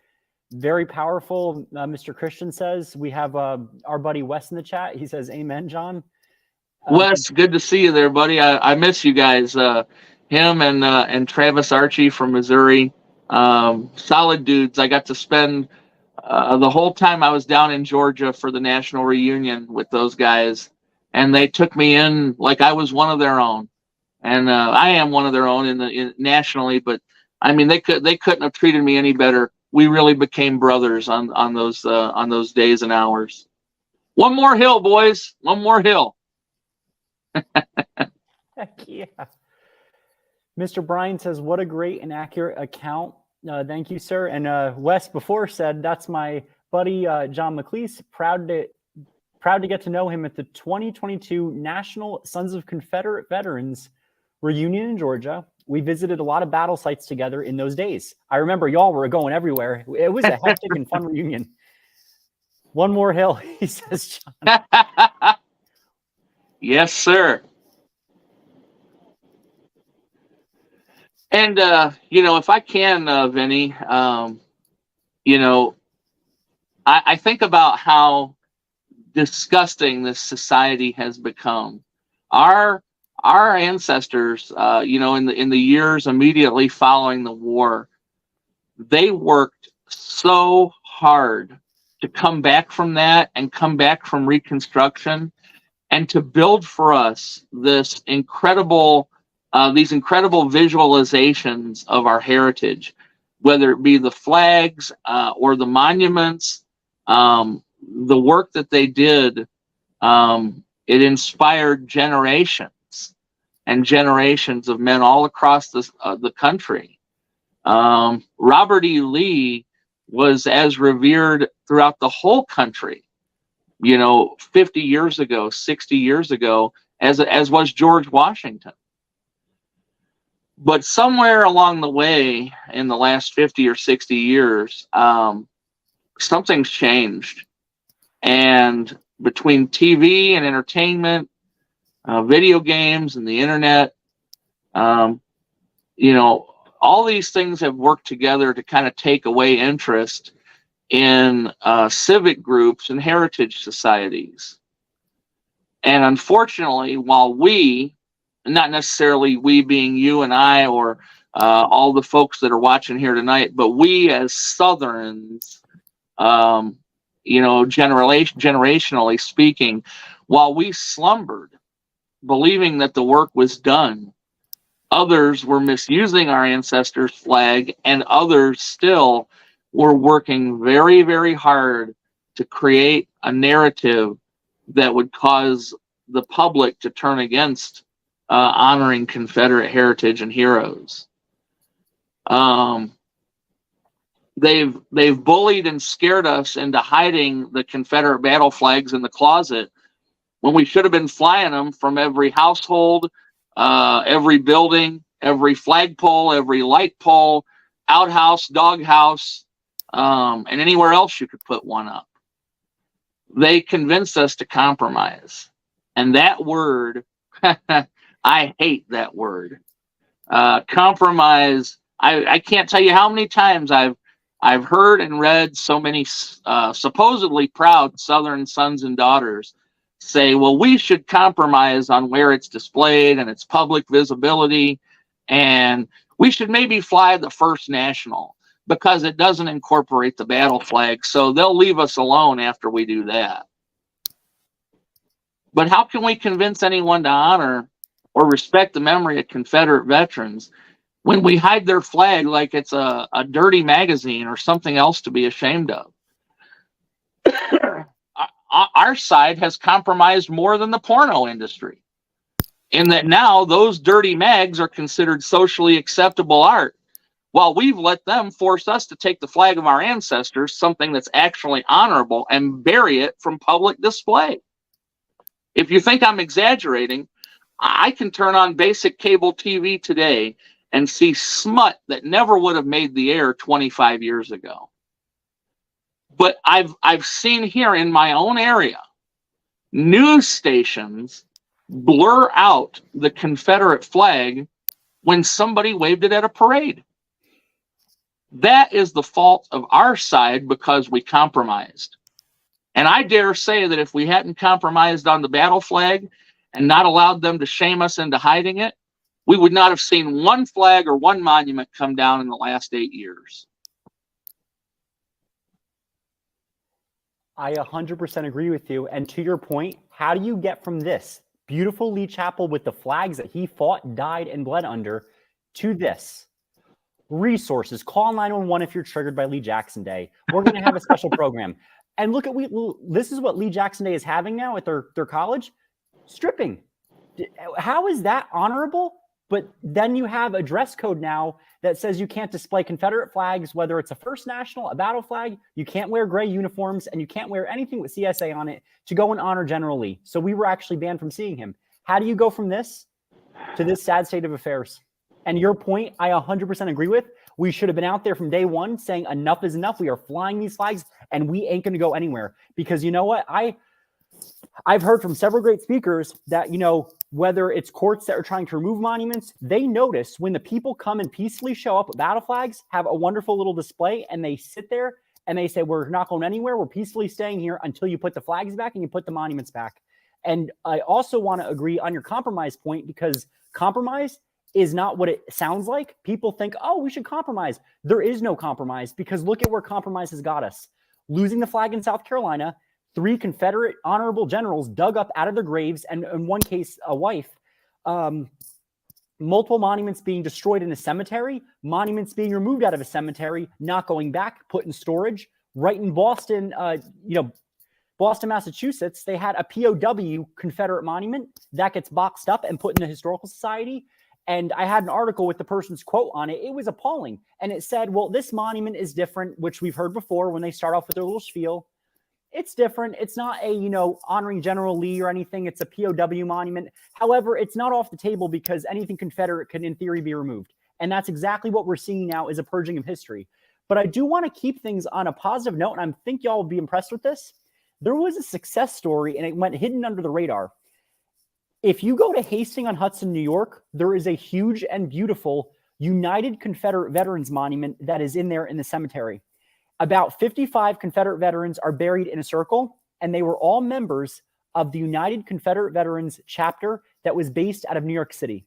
Very powerful. Mr. Christian says we have our buddy Wes in the chat. He says, "Amen, John." Wes, good to see you there, buddy. I miss you guys. Him and Travis Archie from Missouri. Solid dudes. I got to spend the whole time I was down in Georgia for the national reunion with those guys, and they took me in like I was one of their own. And I am one of their own nationally, but I mean they couldn't have treated me any better. We really became brothers on those days and hours. One more hill, boys. One more hill. Heck yeah. Mr. Bryan says, what a great and accurate account. Thank you, sir. And Wes before said, that's my buddy, John McCleese. Proud to get to know him at the 2022 National Sons of Confederate Veterans reunion in Georgia. We visited a lot of battle sites together in those days. I remember y'all were going everywhere. It was a hectic and fun reunion. One more hill, he says, John. Yes, sir. And, if I can, Vinny, I think about how disgusting this society has become. Our ancestors, in the years immediately following the war, they worked so hard to come back from that and come back from Reconstruction and to build for us these incredible visualizations of our heritage, whether it be the flags or the monuments, the work that they did, it inspired generations and generations of men all across the country. Robert E. Lee was as revered throughout the whole country, 50 years ago, 60 years ago, as was George Washington. But somewhere along the way in the last 50 or 60 years, something's changed. And between TV and entertainment, video games and the internet, all these things have worked together to kind of take away interest in civic groups and heritage societies. And unfortunately, while we, not necessarily we being you and I or all the folks that are watching here tonight, but we as Southerns, generationally speaking, while we slumbered, believing that the work was done, others were misusing our ancestors' flag, and others still were working very, very hard to create a narrative that would cause the public to turn against honoring Confederate heritage and heroes. They've bullied and scared us into hiding the Confederate battle flags in the closet when we should have been flying them from every household, every building, every flagpole, every light pole, outhouse, doghouse, and anywhere else you could put one up. They convinced us to compromise. And that word, I hate that word. Compromise. I can't tell you how many times I've heard and read so many supposedly proud Southern sons and daughters say, well, we should compromise on where it's displayed and its public visibility, and we should maybe fly the First National because it doesn't incorporate the battle flag, so they'll leave us alone after we do that. But how can we convince anyone to honor or respect the memory of Confederate veterans when we hide their flag like it's a dirty magazine or something else to be ashamed of? Our side has compromised more than the porno industry, in that now those dirty mags are considered socially acceptable art, while we've let them force us to take the flag of our ancestors, something that's actually honorable, and bury it from public display. If you think I'm exaggerating, I can turn on basic cable TV today and see smut that never would have made the air 25 years ago. But I've seen here in my own area, news stations blur out the Confederate flag when somebody waved it at a parade. That is the fault of our side because we compromised. And I dare say that if we hadn't compromised on the battle flag and not allowed them to shame us into hiding it, we would not have seen one flag or one monument come down in the last 8 years. I 100% agree with you. And to your point, how do you get from this beautiful Lee Chapel with the flags that he fought, died, and bled under to this? Resources. Call 911 if you're triggered by Lee Jackson Day. We're going to have a special program. And look at this is what Lee Jackson Day is having now at their college. Stripping. How is that honorable? But then you have a dress code now that says you can't display Confederate flags, whether it's a First National, a battle flag. You can't wear gray uniforms, and you can't wear anything with CSA on it to go and honor General Lee. So we were actually banned from seeing him. How do you go from this to this sad state of affairs? And your point, I 100% agree with. We should have been out there from day one saying enough is enough. We are flying these flags, and we ain't going to go anywhere. Because you know what? I've heard from several great speakers that, whether it's courts that are trying to remove monuments, they notice when the people come and peacefully show up with battle flags, have a wonderful little display, and they sit there and they say, we're not going anywhere. We're peacefully staying here until you put the flags back and you put the monuments back. And I also want to agree on your compromise point, because compromise is not what it sounds like. People think, oh, we should compromise. There is no compromise, because look at where compromise has got us. Losing the flag in South Carolina, 3 Confederate honorable generals dug up out of their graves, and in one case, a wife. Multiple monuments being destroyed in a cemetery, monuments being removed out of a cemetery, not going back, put in storage. Right in Boston, Boston, Massachusetts, they had a POW Confederate monument that gets boxed up and put in the Historical Society. And I had an article with the person's quote on it. It was appalling. And it said, well, this monument is different, which we've heard before when they start off with their little spiel. It's different. It's not a, honoring General Lee or anything. It's a POW monument. However, it's not off the table because anything Confederate can, in theory, be removed. And that's exactly what we're seeing now, is a purging of history. But I do want to keep things on a positive note, and I think y'all will be impressed with this. There was a success story, and it went hidden under the radar. If you go to Hastings-on-Hudson, New York, there is a huge and beautiful United Confederate Veterans Monument that is in there in the cemetery. About 55 Confederate veterans are buried in a circle, and they were all members of the United Confederate Veterans chapter that was based out of New York City.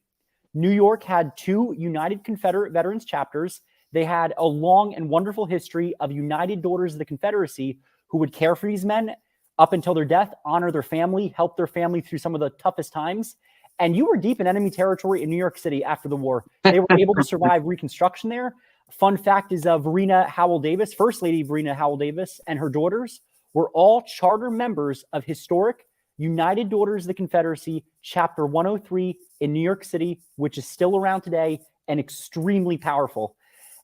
New York had 2 United Confederate Veterans chapters. They had a long and wonderful history of United Daughters of the Confederacy who would care for these men up until their death, honor their family, help their family through some of the toughest times. And you were deep in enemy territory in New York City after the war. They were able to survive Reconstruction there. Fun fact is Verena Howell Davis, First Lady Verena Howell Davis, and her daughters were all charter members of historic United Daughters of the Confederacy, Chapter 103 in New York City, which is still around today and extremely powerful.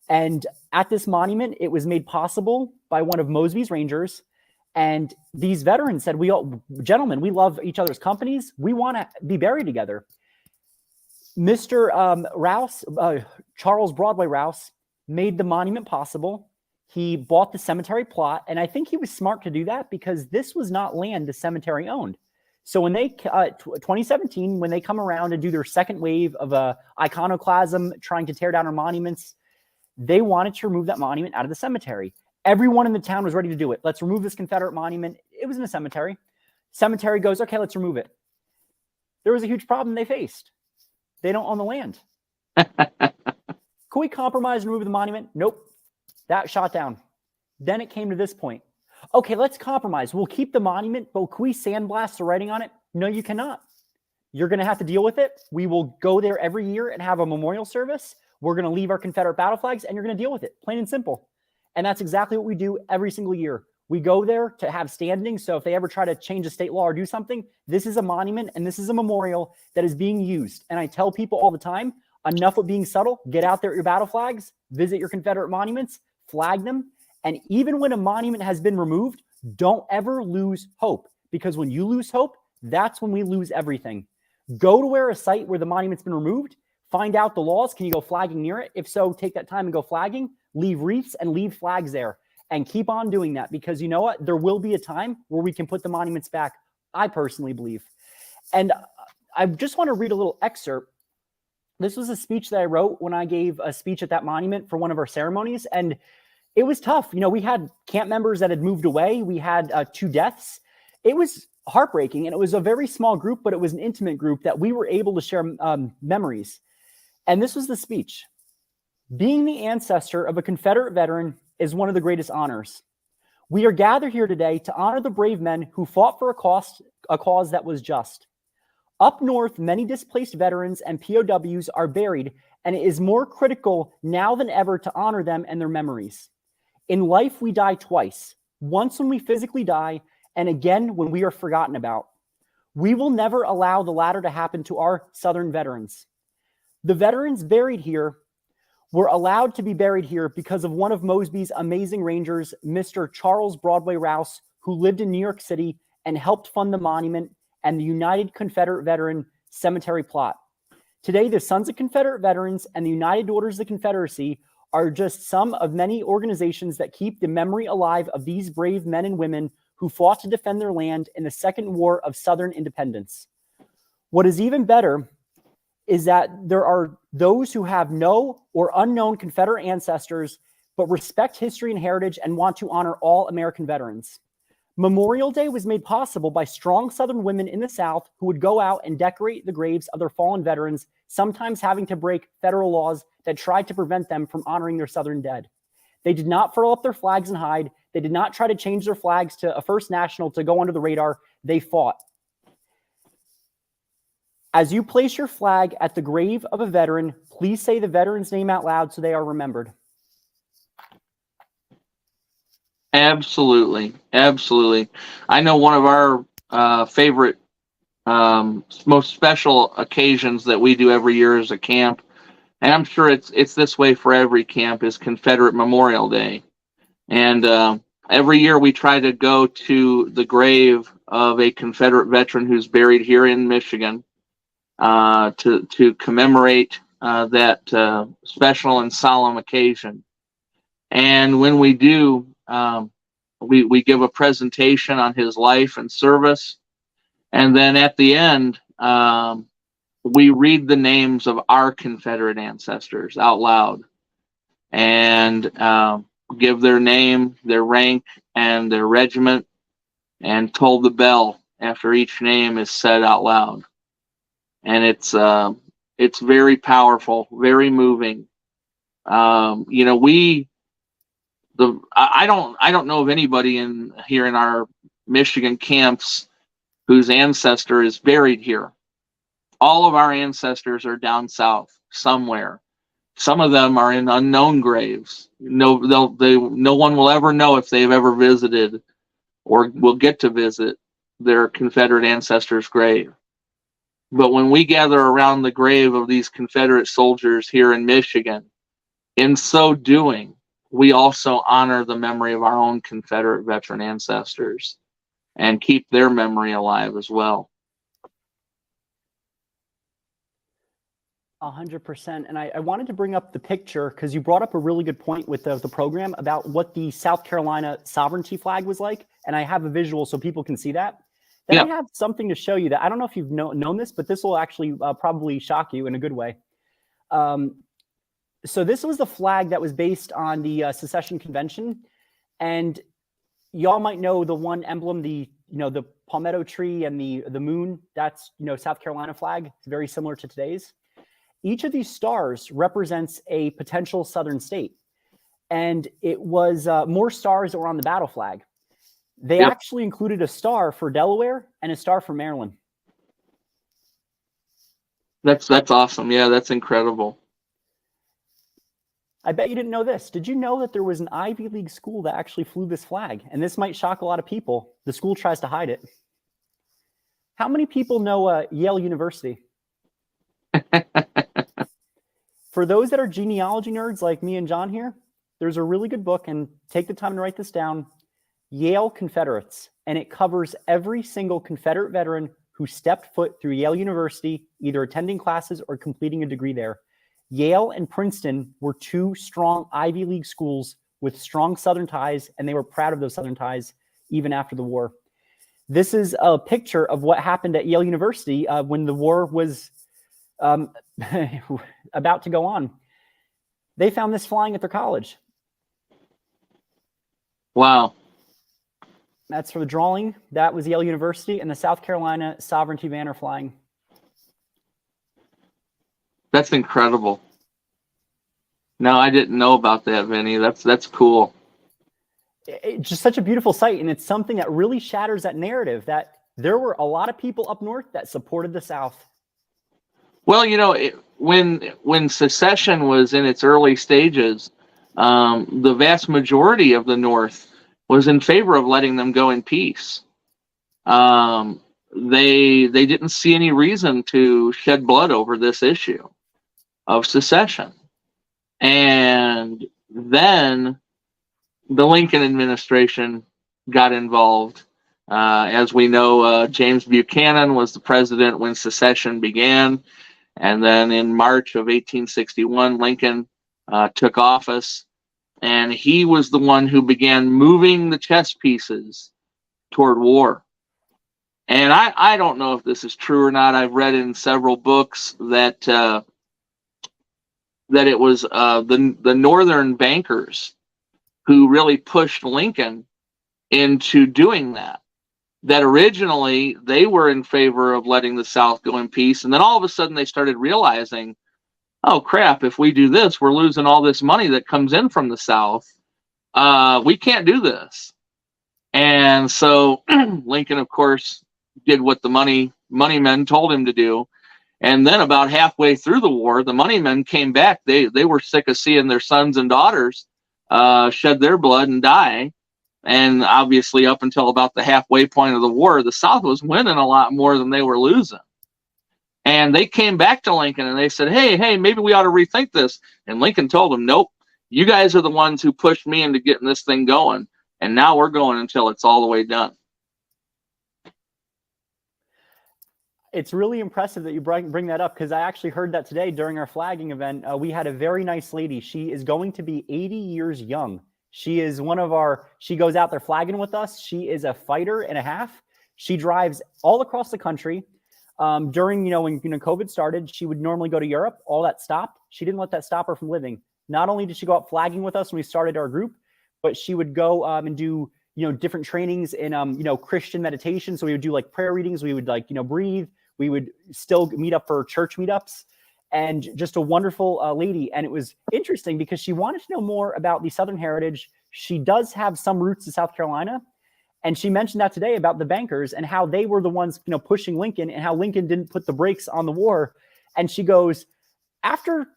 And at this monument, it was made possible by one of Mosby's Rangers. And these veterans said, gentlemen, we love each other's companies. We want to be buried together. Mr. Rouse, Charles Broadway Rouse, made the monument possible. He bought the cemetery plot, and I think he was smart to do that because this was not land the cemetery owned. So when they, 2017, when they come around and do their second wave of iconoclasm, trying to tear down our monuments, they wanted to remove that monument out of the cemetery. Everyone in the town was ready to do it. Let's remove this Confederate monument. It was in a cemetery. Cemetery goes, okay, let's remove it. There was a huge problem they faced. They don't own the land. Could we compromise and remove the monument? Nope. That shot down. Then it came to this point. Okay, let's compromise. We'll keep the monument, but can we sandblast the writing on it? No, you cannot. You're going to have to deal with it. We will go there every year and have a memorial service. We're going to leave our Confederate battle flags, and you're going to deal with it, plain and simple. And that's exactly what we do every single year. We go there to have standing. So if they ever try to change a state law or do something, this is a monument and this is a memorial that is being used. And I tell people all the time, enough with being subtle. Get out there at your battle flags, visit your Confederate monuments, flag them. And even when a monument has been removed, don't ever lose hope, because when you lose hope, that's when we lose everything. Go to where a site where the monument's been removed, find out the laws. Can you go flagging near it? If so, take that time and go flagging, leave wreaths and leave flags there, and keep on doing that, because you know what? There will be a time where we can put the monuments back, I personally believe. And I just want to read a little excerpt. This was a speech that I wrote when I gave a speech at that monument for one of our ceremonies. And it was tough. You know, we had camp members that had moved away. We had 2 deaths. It was heartbreaking, and it was a very small group, but it was an intimate group that we were able to share memories. And this was the speech. Being the ancestor of a Confederate veteran is one of the greatest honors. We are gathered here today to honor the brave men who fought for a cause that was just. Up north, many displaced veterans and POWs are buried, and it is more critical now than ever to honor them and their memories. In life, we die twice, once when we physically die, and again when we are forgotten about. We will never allow the latter to happen to our Southern veterans. The veterans buried here were allowed to be buried here because of one of Mosby's amazing Rangers, Mr. Charles Broadway Rouse, who lived in New York City and helped fund the monument and the United Confederate Veteran Cemetery plot. Today, the Sons of Confederate Veterans and the United Daughters of the Confederacy are just some of many organizations that keep the memory alive of these brave men and women who fought to defend their land in the Second War of Southern Independence. What is even better is that there are those who have no or unknown Confederate ancestors, but respect history and heritage and want to honor all American veterans. Memorial Day was made possible by strong Southern women in the South who would go out and decorate the graves of their fallen veterans, sometimes having to break federal laws that tried to prevent them from honoring their Southern dead. They did not furl up their flags and hide. They did not try to change their flags to a First National to go under the radar. They fought. As you place your flag at the grave of a veteran, please say the veteran's name out loud so they are remembered. Absolutely. Absolutely. I know one of our favorite, most special occasions that we do every year as a camp, and I'm sure it's this way for every camp, is Confederate Memorial Day. And every year we try to go to the grave of a Confederate veteran who's buried here in Michigan to commemorate that special and solemn occasion. And when we do, we give a presentation on his life and service. And then at the end, we read the names of our Confederate ancestors out loud and give their name, their rank, and their regiment, and toll the bell after each name is said out loud. And it's very powerful, very moving. You know, I don't know of anybody here in our Michigan camps whose ancestor is buried here. All of our ancestors are down south somewhere. Some of them are in unknown graves. No one will ever know if they've ever visited or will get to visit their Confederate ancestor's grave. But when we gather around the grave of these Confederate soldiers here in Michigan, in so doing, we also honor the memory of our own Confederate veteran ancestors and keep their memory alive as well. 100%. And I wanted to bring up the picture because you brought up a really good point with the program about what the South Carolina sovereignty flag was like. And I have a visual so people can see that. Then I have something to show you that I don't know if you've known this, but this will actually probably shock you in a good way. So this was the flag that was based on the Secession Convention. And y'all might know the one emblem, the palmetto tree and the moon. That's, South Carolina flag. It's very similar to today's. Each of these stars represents a potential Southern state. And it was more stars that were on the battle flag. They actually included a star for Delaware and a star for Maryland. That's awesome. Yeah, that's incredible. I bet you didn't know this. Did you know that there was an Ivy League school that actually flew this flag? And this might shock a lot of people. The school tries to hide it. How many people know Yale University? For those that are genealogy nerds like me and John here, there's a really good book, and take the time to write this down, Yale Confederates, and it covers every single Confederate veteran who stepped foot through Yale University, either attending classes or completing a degree there. Yale and Princeton were two strong Ivy League schools with strong Southern ties, and they were proud of those Southern ties even after the war. This is a picture of what happened at Yale University when the war was about to go on. They found this flying at their college. Wow. That's for the drawing. That was Yale University, and the South Carolina Sovereignty banner flying. That's incredible. No, I didn't know about that, Vinny. That's cool. It's just such a beautiful sight, and it's something that really shatters that narrative that there were a lot of people up north that supported the South. Well, when secession was in its early stages, the vast majority of the North was in favor of letting them go in peace. They didn't see any reason to shed blood over this issue of secession. And then the Lincoln administration got involved. As we know, James Buchanan was the president when secession began. And then in March of 1861, Lincoln took office. And he was the one who began moving the chess pieces toward war. And I don't know if this is true or not. I've read in several books that it was the Northern bankers who really pushed Lincoln into doing that. That originally they were in favor of letting the South go in peace. And then all of a sudden they started realizing, oh crap, if we do this, we're losing all this money that comes in from the South. We can't do this. And so Lincoln, of course, did what the money men told him to do. And then about halfway through the war, the money men came back. They were sick of seeing their sons and daughters shed their blood and die. And obviously up until about the halfway point of the war, the South was winning a lot more than they were losing. And they came back to Lincoln and they said, hey, maybe we ought to rethink this. And Lincoln told them, nope, you guys are the ones who pushed me into getting this thing going. And now we're going until it's all the way done. It's really impressive that you bring that up, because I actually heard that today during our flagging event. We had a very nice lady. She is going to be 80 years young. She is she goes out there flagging with us. She is a fighter and a half. She drives all across the country. During, when COVID started, she would normally go to Europe. All that stopped. She didn't let that stop her from living. Not only did she go out flagging with us when we started our group, but she would go and do, different trainings in, Christian meditation. So we would do like prayer readings. We would breathe. We would still meet up for church meetups, and just a wonderful lady. And it was interesting because she wanted to know more about the Southern heritage. She does have some roots in South Carolina. And she mentioned that today about the bankers and how they were the ones, pushing Lincoln, and how Lincoln didn't put the brakes on the war. And she goes, after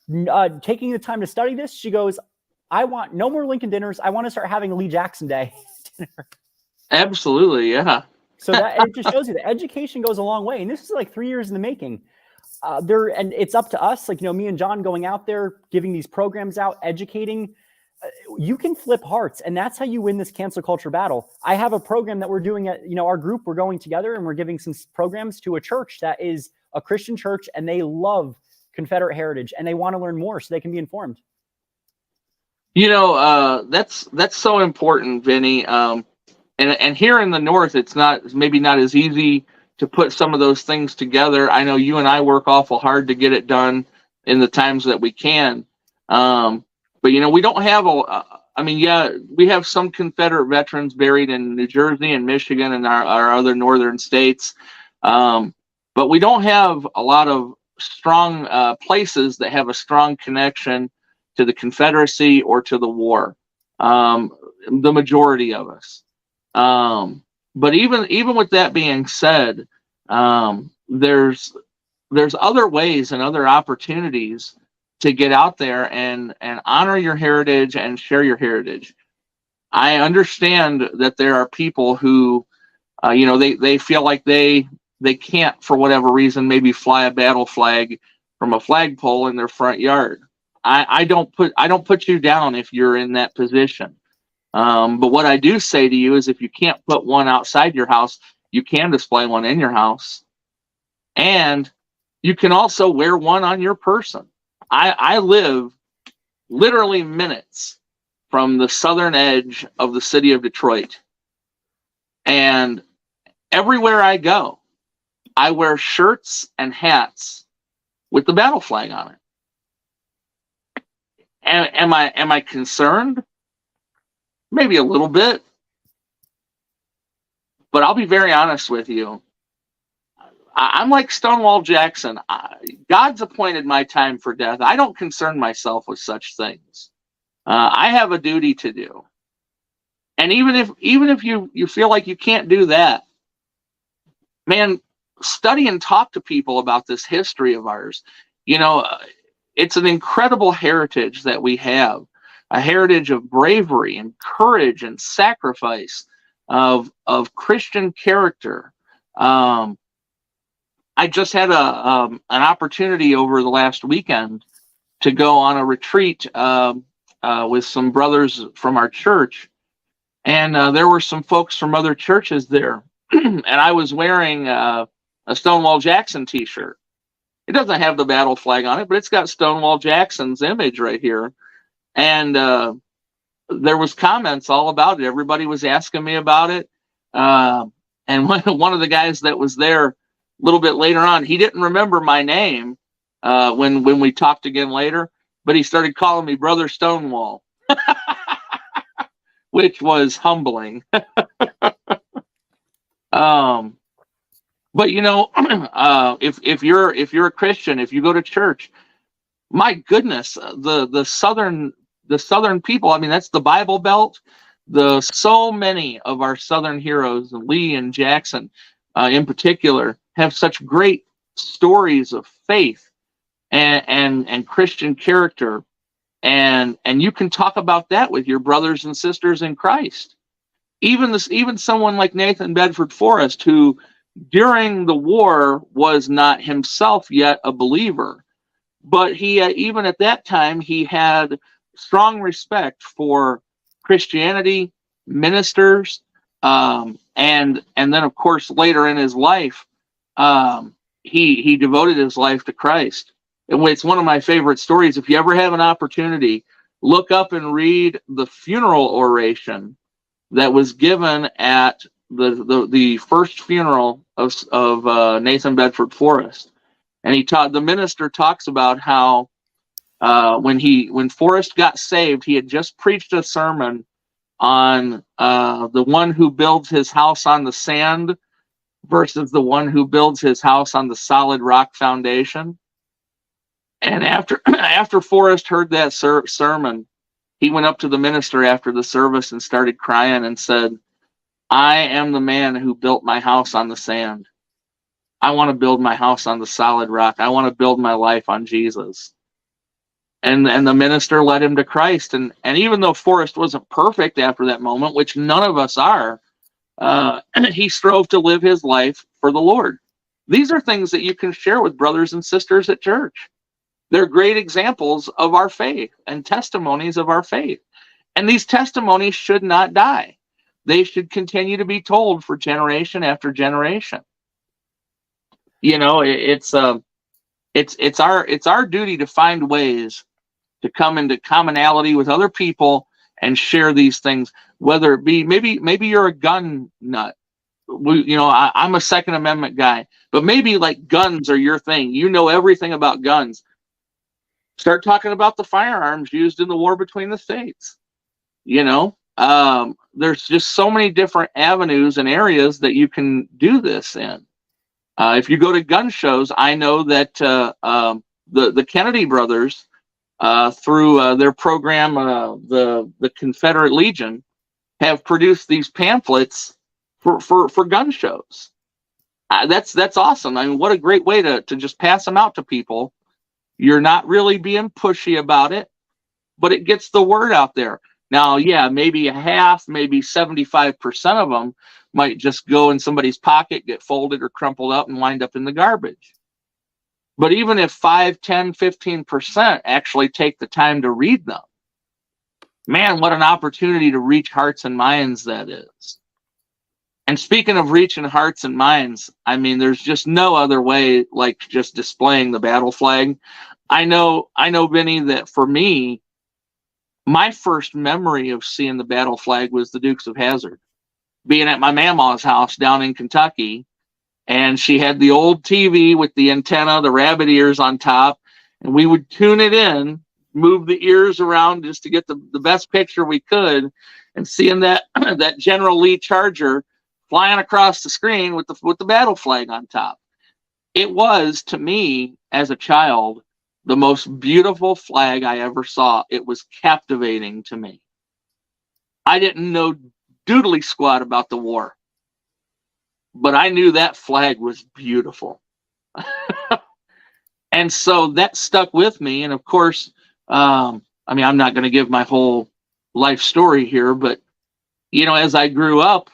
taking the time to study this, she goes, I want no more Lincoln dinners. I want to start having a Lee Jackson Day dinner. Absolutely, yeah. So that it just shows you that education goes a long way. And this is like 3 years in the making. And it's up to us, me and John going out there, giving these programs out, educating. You can flip hearts, and that's how you win this cancel culture battle. I have a program that we're doing at, our group. We're going together and we're giving some programs to a church that is a Christian church, and they love Confederate heritage and they want to learn more so they can be informed. That's so important, Vinny. And here in the North, it's maybe not as easy to put some of those things together. I know you and I work awful hard to get it done in the times that we can. But, we don't have we have some Confederate veterans buried in New Jersey and Michigan and our other northern states. But we don't have a lot of strong places that have a strong connection to the Confederacy or to the war. The majority of us. But even with that being said, there's other ways and other opportunities to get out there and honor your heritage and share your heritage. I understand that there are people who, they feel like they can't, for whatever reason, maybe fly a battle flag from a flagpole in their front yard. I don't put you down if you're in that position. But what I do say to you is, if you can't put one outside your house, you can display one in your house, and you can also wear one on your person. I live literally minutes from the southern edge of the city of Detroit, and everywhere I go, I wear shirts and hats with the battle flag on it. And am I concerned? Maybe a little bit. But I'll be very honest with you. I'm like Stonewall Jackson. God's appointed my time for death. I don't concern myself with such things. I have a duty to do. And even if you feel like you can't do that, man, study and talk to people about this history of ours. You know, it's an incredible heritage that we have, a heritage of bravery and courage and sacrifice, of Christian character. I just had an opportunity over the last weekend to go on a retreat with some brothers from our church, and there were some folks from other churches there, and I was wearing a Stonewall Jackson t-shirt. It doesn't have the battle flag on it, but it's got Stonewall Jackson's image right here, and there was comments all about it. Everybody was asking me about it, and one of the guys that was there a little bit later on, he didn't remember my name when we talked again later, but he started calling me Brother Stonewall, which was humbling. But you know, if you're a Christian, if you go to church, my goodness, the southern people, I mean, that's the Bible Belt. So many of our southern heroes, Lee and Jackson in particular, have such great stories of faith and Christian character, and you can talk about that with your brothers and sisters in Christ. Even someone like Nathan Bedford Forrest, who during the war was not himself yet a believer, but he even at that time he had strong respect for Christianity, ministers, and then of course later in his life, he devoted his life to Christ. And it's one of my favorite stories. If you ever have an opportunity, look up and read the funeral oration that was given at the first funeral of Nathan Bedford Forrest. And the minister talks about how when Forrest got saved, he had just preached a sermon on the one who builds his house on the sand versus the one who builds his house on the solid rock foundation. And after Forrest heard that sermon, he went up to the minister after the service and started crying and said, "I am the man who built my house on the sand. I want to build my house on the solid rock. I want to build my life on Jesus." And the minister led him to Christ. And even though Forrest wasn't perfect after that moment, which none of us are, he strove to live his life for the Lord. These are things that you can share with brothers and sisters at church. They're great examples of our faith and testimonies of our faith. And these testimonies should not die. They should continue to be told for generation after generation. You know, it's our duty to find ways to come into commonality with other people and share these things. Whether it be maybe you're a gun nut. I'm a Second Amendment guy, but maybe like guns are your thing. You know everything about guns. Start talking about the firearms used in the war between the states. You know, there's just so many different avenues and areas that you can do this in. If you go to gun shows, I know that the Kennedy brothers, through their program, the Confederate Legion, have produced these pamphlets for gun shows. That's awesome. I mean, what a great way to just pass them out to people. You're not really being pushy about it, but it gets the word out there. Now, yeah, maybe a half, maybe 75% of them might just go in somebody's pocket, get folded or crumpled up and wind up in the garbage. But even if 5, 10, 15% actually take the time to read them, man, what an opportunity to reach hearts and minds that is. And speaking of reaching hearts and minds, I mean, there's just no other way like just displaying the battle flag. I know, Vinny, that for me, my first memory of seeing the battle flag was the Dukes of Hazzard, being at my mama's house down in Kentucky. And she had the old TV with the antenna, the rabbit ears on top, and we would tune it in, move the ears around just to get the best picture we could, and seeing that that General Lee Charger flying across the screen with the battle flag on top. It was, to me, as a child, the most beautiful flag I ever saw. It was captivating to me. I didn't know doodly squat about the war, but I knew that flag was beautiful. And so that stuck with me. And of course, I mean, I'm not going to give my whole life story here, but, you know, as I grew up,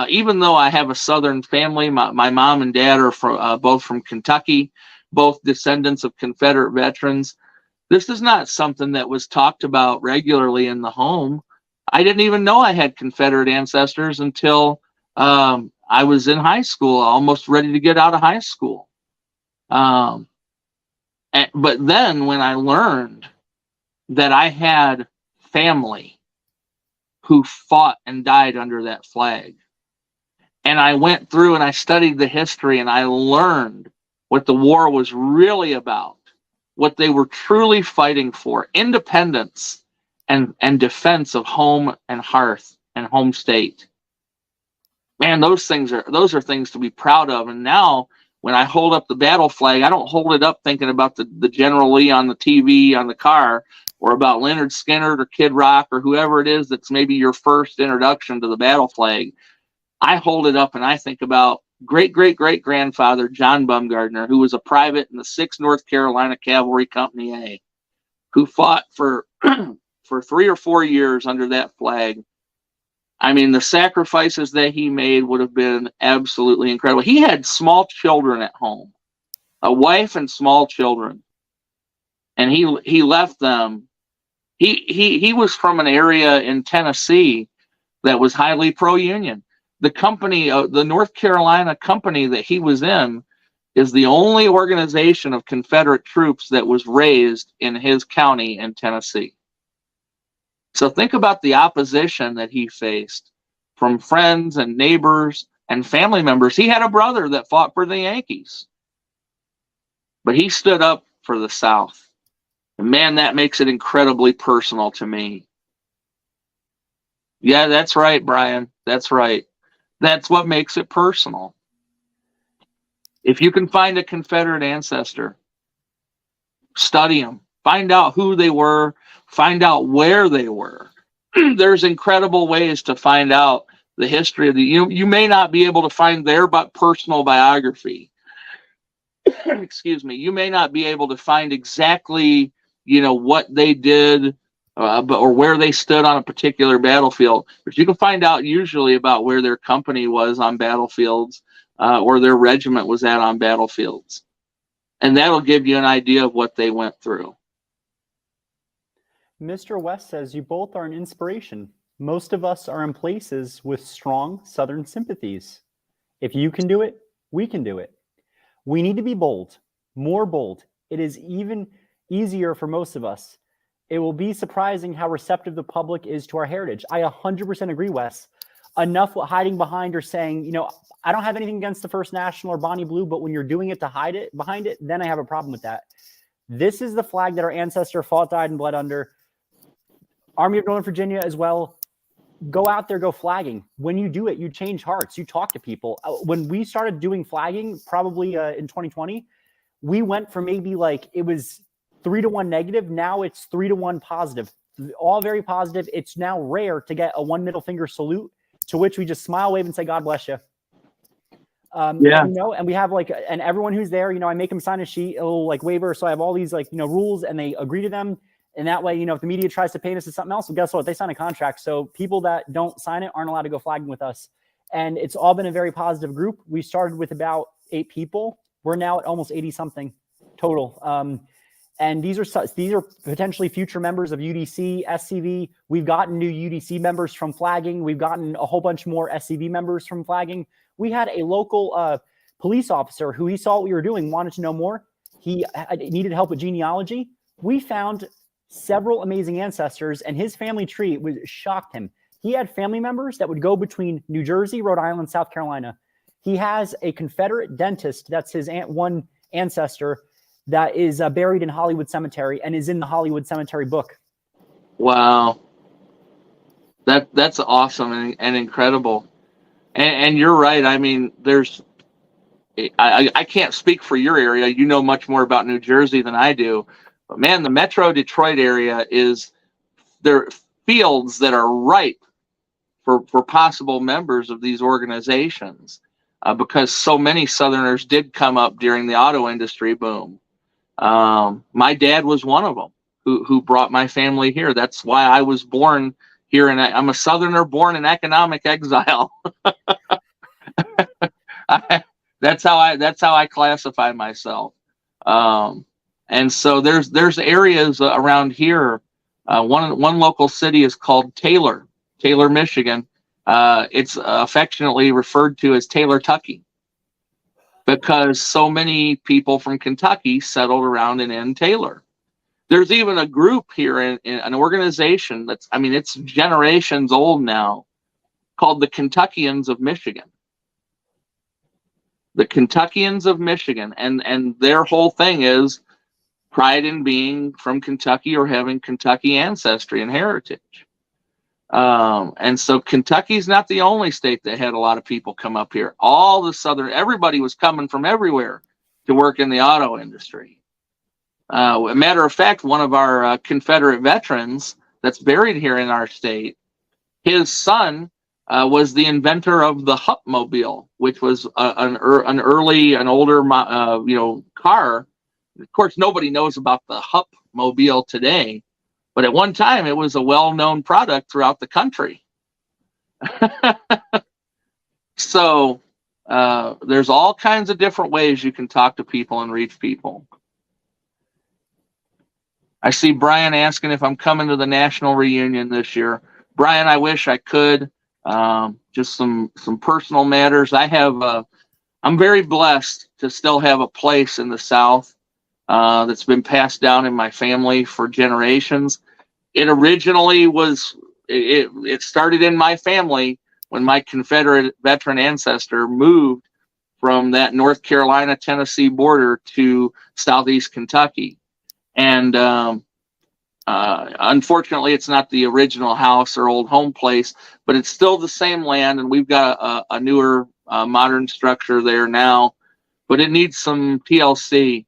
even though I have a Southern family, my mom and dad are both from Kentucky, both descendants of Confederate veterans, this is not something that was talked about regularly in the home. I didn't even know I had Confederate ancestors until I was in high school, almost ready to get out of high school. But then when I learned that I had family who fought and died under that flag, and I went through and I studied the history and I learned what the war was really about, what they were truly fighting for, independence and defense of home and hearth and home state. Man, those are things to be proud of. And now when I hold up the battle flag, I don't hold it up thinking about the General Lee on the TV on the car, or about Leonard Skinner or Kid Rock or whoever it is that's maybe your first introduction to the battle flag. I hold it up and I think about great-great-great-grandfather John Bumgardner, who was a private in the 6th North Carolina Cavalry Company A, who fought for 3 or 4 years under that flag. I mean, the sacrifices that he made would have been absolutely incredible. He had small children at home, a wife and small children, and he left them. He was from an area in Tennessee that was highly pro-Union. The company, the North Carolina company that he was in, is the only organization of Confederate troops that was raised in his county in Tennessee. So think about the opposition that he faced from friends and neighbors and family members. He had a brother that fought for the Yankees, but he stood up for the South. And man, that makes it incredibly personal to me. Yeah, that's right, Brian. That's right. That's what makes it personal. If you can find a Confederate ancestor, study them, find out who they were, find out where they were. There's incredible ways to find out the history of you may not be able to find their personal biography. Excuse me. You may not be able to find exactly, what they did, or where they stood on a particular battlefield, but you can find out usually about where their company was on battlefields, or their regiment was at on battlefields. And that'll give you an idea of what they went through. Mr. West says you both are an inspiration. Most of us are in places with strong Southern sympathies. If you can do it, we can do it. We need to be bold, more bold. It is even easier for most of us. It will be surprising how receptive the public is to our heritage. I 100% agree, Wes. Enough hiding behind or saying, I don't have anything against the First National or Bonnie Blue, but when you're doing it to hide it behind it, then I have a problem with that. This is the flag that our ancestor fought, died, and bled under. Army of Northern Virginia as well. Go out there, go flagging. When you do it, you change hearts. You talk to people. When we started doing flagging, probably in 2020, we went from maybe it was 3-1 negative. Now it's 3-1 positive. All very positive. It's now rare to get a one middle finger salute, to which we just smile, wave, and say, God bless you. Yeah. And we have and everyone who's there, I make them sign a sheet, a little waiver. So I have all these rules, and they agree to them. And that way, if the media tries to paint us as something else, well, guess what? They sign a contract. So people that don't sign it aren't allowed to go flagging with us. And it's all been a very positive group. We started with about 8 people. We're now at almost 80 something. total. And these are potentially future members of UDC, SCV. We've gotten new UDC members from flagging. We've gotten a whole bunch more SCV members from flagging. We had a local police officer who he saw what we were doing, wanted to know more. He needed help with genealogy. We found several amazing ancestors, and his family tree shocked him. He had family members that would go between New Jersey, Rhode Island, South Carolina. He has a Confederate dentist that's his one ancestor that is buried in Hollywood Cemetery and is in the Hollywood Cemetery book. Wow. That's awesome and incredible. And you're right. I mean, I can't speak for your area. You know much more about New Jersey than I do. But man, the Metro Detroit area there are fields that are ripe for possible members of these organizations because so many Southerners did come up during the auto industry boom. My dad was one of them who brought my family here. That's why I was born here, and I'm a Southerner born in economic exile. That's how I classify myself. And so there's areas around here. One local city is called Taylor, Michigan. It's affectionately referred to as Taylor-tucky because so many people from Kentucky settled around and in Taylor. There's even a group here in an organization it's generations old now, called the Kentuckians of Michigan. The Kentuckians of Michigan, and their whole thing is pride in being from Kentucky or having Kentucky ancestry and heritage. And so Kentucky's not the only state that had a lot of people come up here. All the everybody was coming from everywhere to work in the auto industry. A matter of fact, one of our Confederate veterans that's buried here in our state, his son was the inventor of the Hupmobile, which was an older car. Of course, nobody knows about the Hupmobile today, but at one time it was a well-known product throughout the country. So there's all kinds of different ways you can talk to people and reach people. I see Brian asking if I'm coming to the national reunion this year. Brian, I wish I could. Just some personal matters. I'm very blessed to still have a place in the South that's been passed down in my family for generations. It originally it started in my family when my Confederate veteran ancestor moved from that North Carolina, Tennessee border to Southeast Kentucky. And unfortunately, it's not the original house or old home place, but it's still the same land. And we've got a newer modern structure there now, but it needs some TLC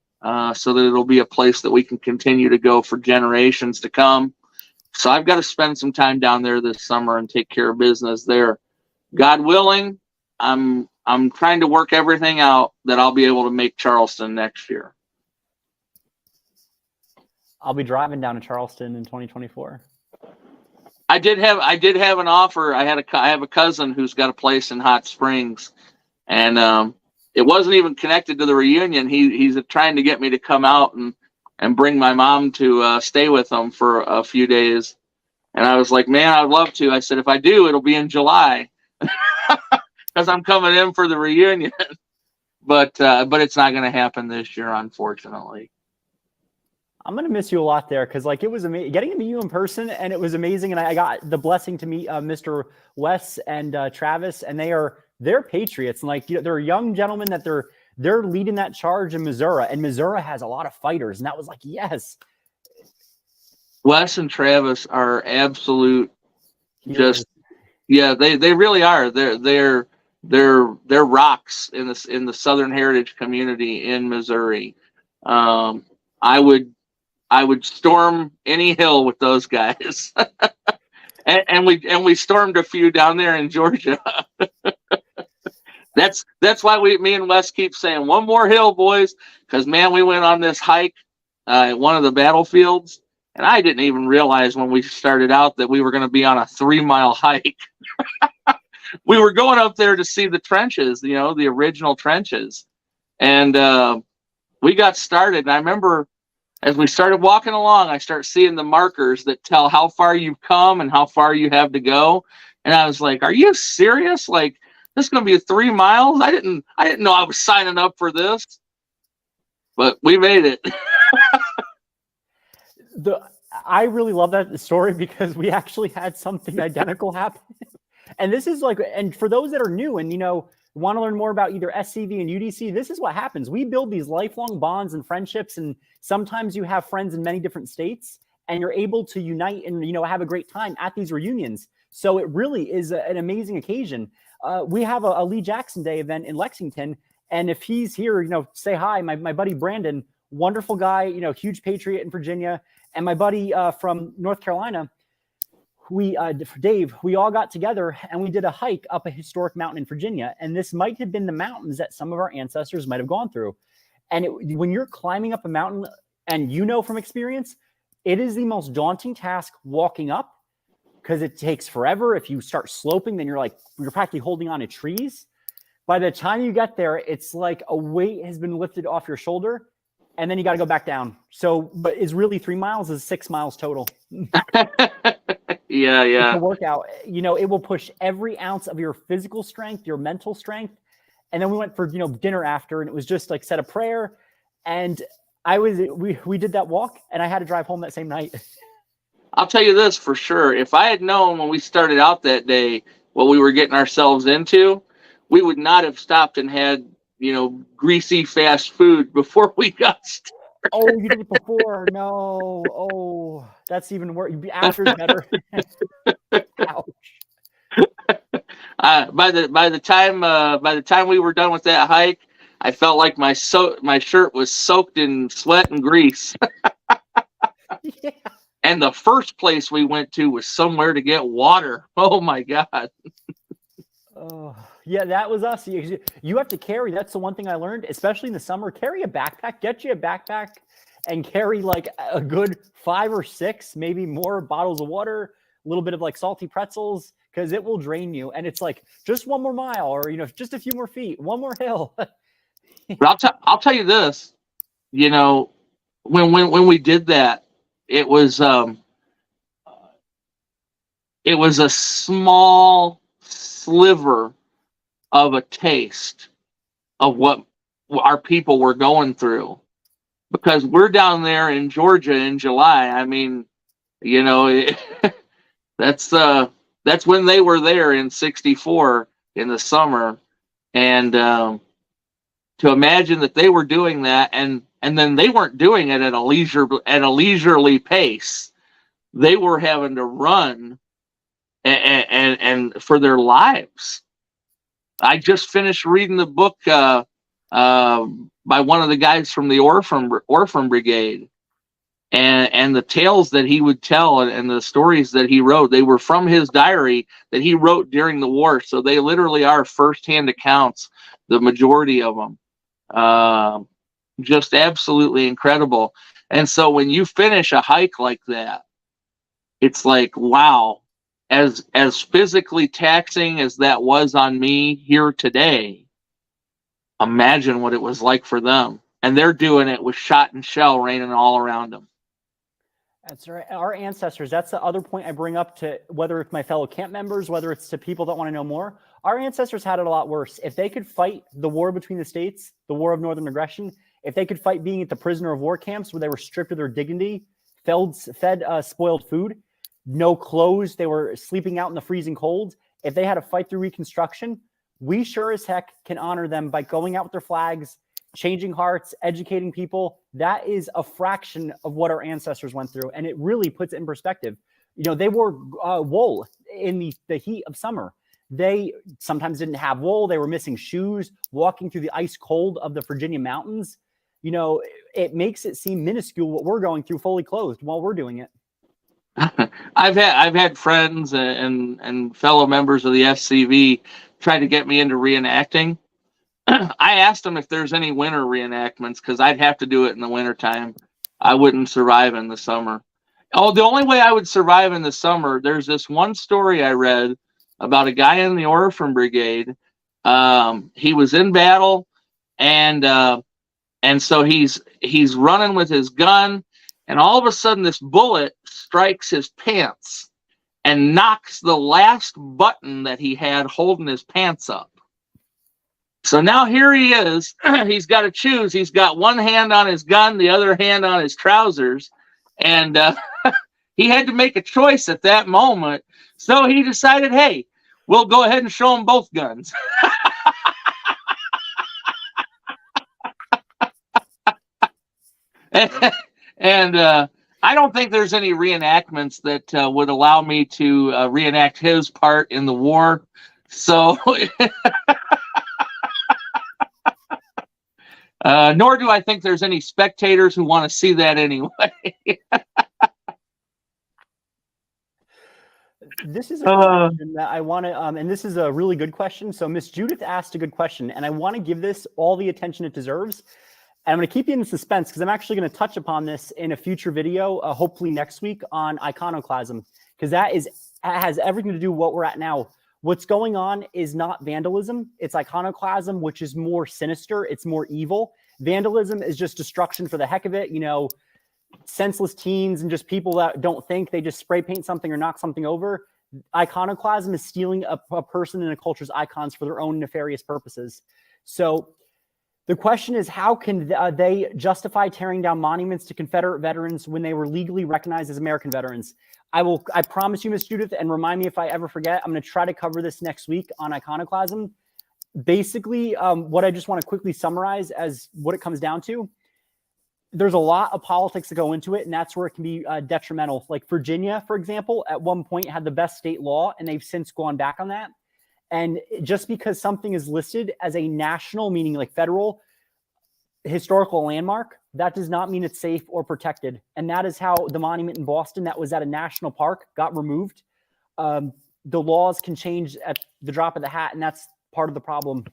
so that it'll be a place that we can continue to go for generations to come. So I've got to spend some time down there this summer and take care of business there. God willing, I'm trying to work everything out that I'll be able to make Charleston next year. I'll be driving down to Charleston in 2024. I did have an offer. I have a cousin who's got a place in Hot Springs, and it wasn't even connected to the reunion. He's trying to get me to come out and bring my mom to stay with him for a few days. And I was like, man, I'd love to. I said, if I do, it'll be in July because I'm coming in for the reunion. But it's not going to happen this year, unfortunately. I'm going to miss you a lot there because it was amazing getting to meet you in person, and it was amazing. And I got the blessing to meet Mr. Wes and Travis, and they're patriots. And they're young gentlemen that they're leading that charge in Missouri, and Missouri has a lot of fighters. And that was yes. Wes and Travis are absolute they really are. They're rocks in the Southern Heritage community in Missouri. I would storm any hill with those guys. and we stormed a few down there in Georgia. That's why me and Wes keep saying one more hill, boys, because man, we went on this hike at one of the battlefields, and I didn't even realize when we started out that we were going to be on a 3-mile hike. We were going up there to see the trenches, the original trenches, and we got started. And I remember as we started walking along, I start seeing the markers that tell how far you've come and how far you have to go. And I was like, are you serious? Like, this is going to be 3 miles? I didn't know I was signing up for this, but we made it. I really love that story because we actually had something identical happen. And this is like, and for those that are new and, want to learn more about either SCV and UDC, this is what happens. We build these lifelong bonds and friendships. And sometimes you have friends in many different states and you're able to unite and, have a great time at these reunions. So it really is an amazing occasion. We have a Lee Jackson Day event in Lexington. And if he's here, say hi, my buddy Brandon, wonderful guy, huge patriot in Virginia. And my buddy from North Carolina, Dave, we all got together and we did a hike up a historic mountain in Virginia. And this might have been the mountains that some of our ancestors might have gone through. And when you're climbing up a mountain and from experience, it is the most daunting task walking up because it takes forever. If you start sloping, then you're practically holding on to trees. By the time you get there, it's like a weight has been lifted off your shoulder. And then you got to go back down. So, but it's really 3 miles is 6 miles total. Yeah. It's a workout. It will push every ounce of your physical strength, your mental strength. And then we went for, dinner after, and it was just like said a prayer. And we did that walk and I had to drive home that same night. I'll tell you this for sure. If I had known when we started out that day what we were getting ourselves into, we would not have stopped and had greasy fast food before we got started. Oh, you did it before? No. Oh, that's even worse. After's better. Ouch. By the time we were done with that hike, I felt like my shirt was soaked in sweat and grease. Yeah. And the first place we went to was somewhere to get water. Oh my God. Oh, yeah, that was us. You have to carry. That's the one thing I learned, especially in the summer. Carry a backpack. Get you a backpack and carry like a good 5 or 6, maybe more bottles of water, a little bit of like salty pretzels, because it will drain you. And it's like just 1 more mile or, just a few more feet, 1 more hill. But I'll tell you this, when we did that, it was a small sliver of a taste of what our people were going through, because we're down there in Georgia in July. I mean, that's when they were there in '64 in the summer, and to imagine that they were doing that, and then they weren't doing it at a leisurely pace. They were having to run and for their lives. I just finished reading the book by one of the guys from the Orphan Brigade, and the tales that he would tell and the stories that he wrote, they were from his diary that he wrote during the war. So they literally are firsthand accounts, the majority of them. Just absolutely incredible. And so when you finish a hike like that, it's like, wow. As physically taxing as that was on me here today, imagine what it was like for them. And they're doing it with shot and shell raining all around them. That's right. Our ancestors, that's the other point I bring up, to whether it's my fellow camp members, whether it's to people that want to know more. Our ancestors had it a lot worse. If they could fight the war between the states, the war of northern aggression, if they could fight being at the prisoner of war camps where they were stripped of their dignity, fed spoiled food, no clothes, they were sleeping out in the freezing cold. If they had to fight through Reconstruction, we sure as heck can honor them by going out with their flags, changing hearts, educating people. That is a fraction of what our ancestors went through. And it really puts it in perspective. They wore wool in the heat of summer. They sometimes didn't have wool. They were missing shoes, walking through the ice cold of the Virginia mountains. It makes it seem minuscule what we're going through fully clothed while we're doing it. I've had friends and fellow members of the FCV try to get me into reenacting. I asked them if there's any winter reenactments, because I'd have to do it in the wintertime. I wouldn't survive in the summer. Oh, the only way I would survive in the summer, there's this one story I read about a guy in the Orphan Brigade. He was in battle, and And so he's running with his gun, and all of a sudden this bullet strikes his pants and knocks the last button that he had holding his pants up. So now here he is. He's got to choose. He's got one hand on his gun, the other hand on his trousers, and he had to make a choice at that moment. So he decided, hey, we'll go ahead and show him both guns. And I don't think there's any reenactments that would allow me to reenact his part in the war. So, nor do I think there's any spectators who want to see that anyway. This is a question that I want to, and this is a really good question. So Miss Judith asked a good question, and I want to give this all the attention it deserves. And I'm going to keep you in suspense because I'm actually going to touch upon this in a future video, hopefully next week, on iconoclasm, because that has everything to do with what we're at now. What's going on is not vandalism. It's iconoclasm, which is more sinister. It's more evil. Vandalism is just destruction for the heck of it. You know, senseless teens and just people that don't think, they just spray paint something or knock something over. Iconoclasm is stealing a person and a culture's icons for their own nefarious purposes. So the question is, how can they justify tearing down monuments to Confederate veterans when they were legally recognized as American veterans? I promise you, Miss Judith, and remind me if I ever forget, I'm going to try to cover this next week on iconoclasm. Basically, what I just want to quickly summarize as what it comes down to, there's a lot of politics that go into it, and that's where it can be detrimental. Like Virginia, for example, at one point had the best state law, and they've since gone back on that. And just because something is listed as a national, meaning like federal, historical landmark, that does not mean it's safe or protected. And that is how the monument in Boston that was at a national park got removed. The laws can change at the drop of the hat, and that's part of the problem.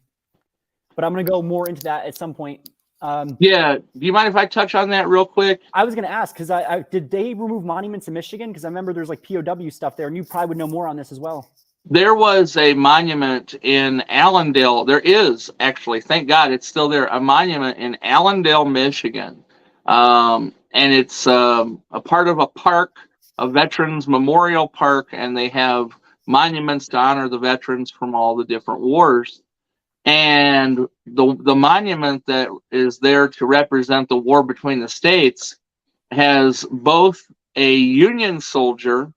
But I'm going to go more into that at some point. Yeah. Do you mind if I touch on that real quick? I was going to ask, because I did they remove monuments in Michigan? Because I remember there's like POW stuff there, and you probably would know more on this as well. There was a monument in Allendale. There is actually, thank God, it's still there. A monument in Allendale, Michigan, and it's a part of a park, a veterans memorial park, and they have monuments to honor the veterans from all the different wars. And the monument that is there to represent the war between the states has both a Union soldier,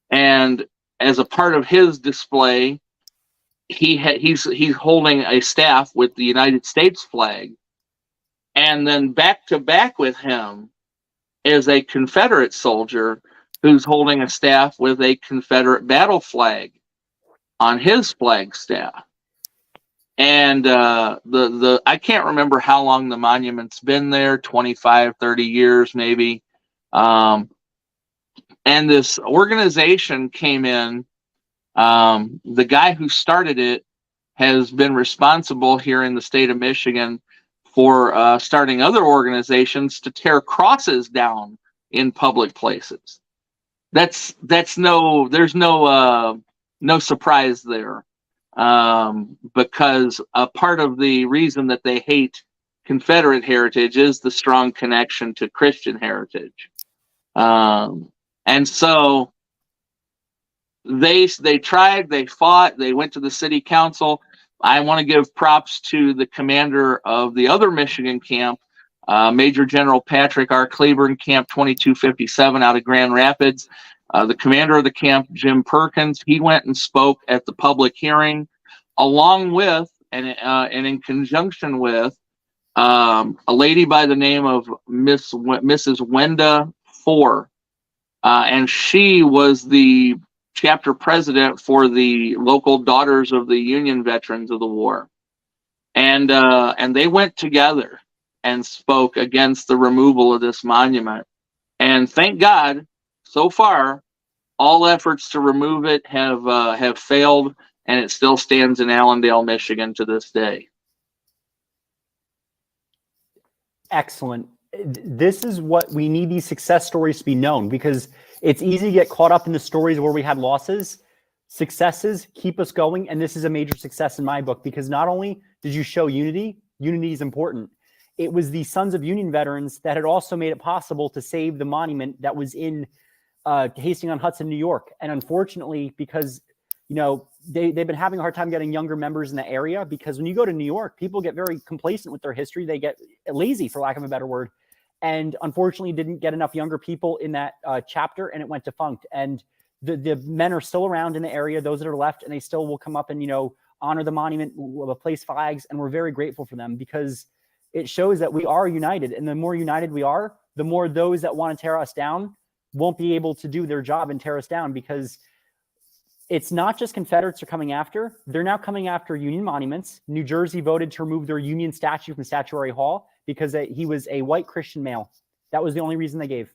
and as a part of his display, he's holding a staff with the United States flag, and then back to back with him is a Confederate soldier who's holding a staff with a Confederate battle flag on his flag staff. And I can't remember how long the monument's been there, 25, 30 years maybe. And this organization came in. The guy who started it has been responsible here in the state of Michigan for starting other organizations to tear crosses down in public places. There's no surprise there, because a part of the reason that they hate Confederate heritage is the strong connection to Christian heritage. And so they tried, they fought, they went to the city council. I want to give props to the commander of the other Michigan camp, Major General Patrick R. Cleburne, Camp 2257 out of Grand Rapids. The commander of the camp, Jim Perkins, he went and spoke at the public hearing, along with and in conjunction with a lady by the name of Mrs. Wenda Four. And she was the chapter president for the local Daughters of the Union Veterans of the War. And they went together and spoke against the removal of this monument. And thank God, so far, all efforts to remove it have failed, and it still stands in Allendale, Michigan to this day. Excellent. This is what we need, these success stories to be known, because it's easy to get caught up in the stories where we had losses. Successes keep us going, and this is a major success in my book, because not only did you show unity is important. it was the Sons of Union veterans that had also made it possible to save the monument that was in Hastings-on-Hudson, New York. And unfortunately, because they've been having a hard time getting younger members in the area, because when you go to New York, people get very complacent with their history. They get lazy, for lack of a better word. And unfortunately didn't get enough younger people in that chapter, and it went defunct. And the men are still around in the area, those that are left, and they still will come up and, honor the monument, will place flags. And we're very grateful for them, because it shows that we are united. And the more united we are, the more those that want to tear us down won't be able to do their job and tear us down, because it's not just Confederates are coming after. They're now coming after Union monuments. New Jersey voted to remove their Union statue from Statuary Hall because he was a white Christian male. That was the only reason they gave.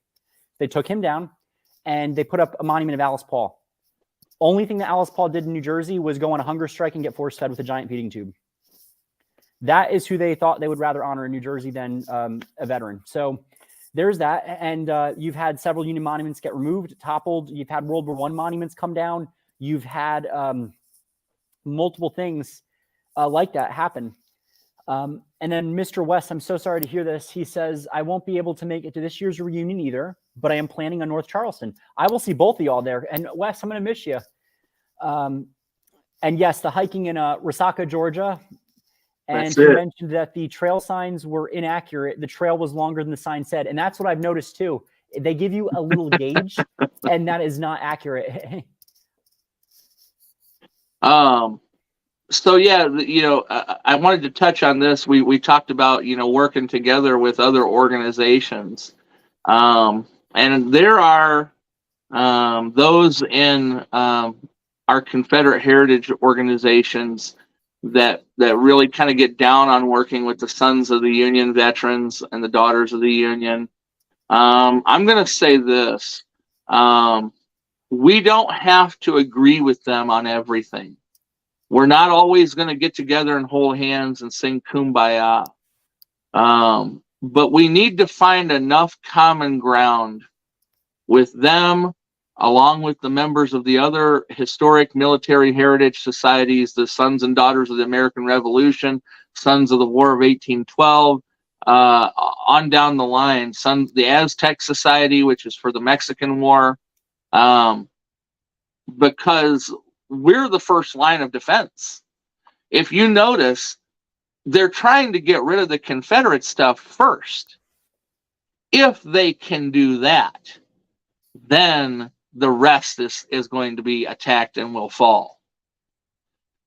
They took him down, and they put up a monument of Alice Paul. Only thing that Alice Paul did in New Jersey was go on a hunger strike and get force-fed with a giant feeding tube. That is who they thought they would rather honor in New Jersey than a veteran. So there's that. And you've had several Union monuments get removed, toppled. You've had World War I monuments come down. You've had multiple things like that happen. And then Mr. West, I'm so sorry to hear this. He says, I won't be able to make it to this year's reunion either, but I am planning on North Charleston. I will see both of y'all there. And Wes, I'm going to miss you. And yes, the hiking in Resaca, Georgia. And he mentioned that the trail signs were inaccurate. The trail was longer than the sign said. And that's what I've noticed too. They give you a little gauge, and that is not accurate. So yeah, I wanted to touch on this. We talked about, working together with other organizations. And there are those in our Confederate heritage organizations that really kind of get down on working with the Sons of the Union veterans and the Daughters of the Union. I'm going to say this. We don't have to agree with them on everything. We're not always going to get together and hold hands and sing Kumbaya. But we need to find enough common ground with them, along with the members of the other historic military heritage societies, the Sons and Daughters of the American Revolution, Sons of the War of 1812, on down the line, the Aztec Society, which is for the Mexican War, because we're the first line of defense. If you notice, they're trying to get rid of the Confederate stuff first. If they can do that, then the rest is going to be attacked and will fall.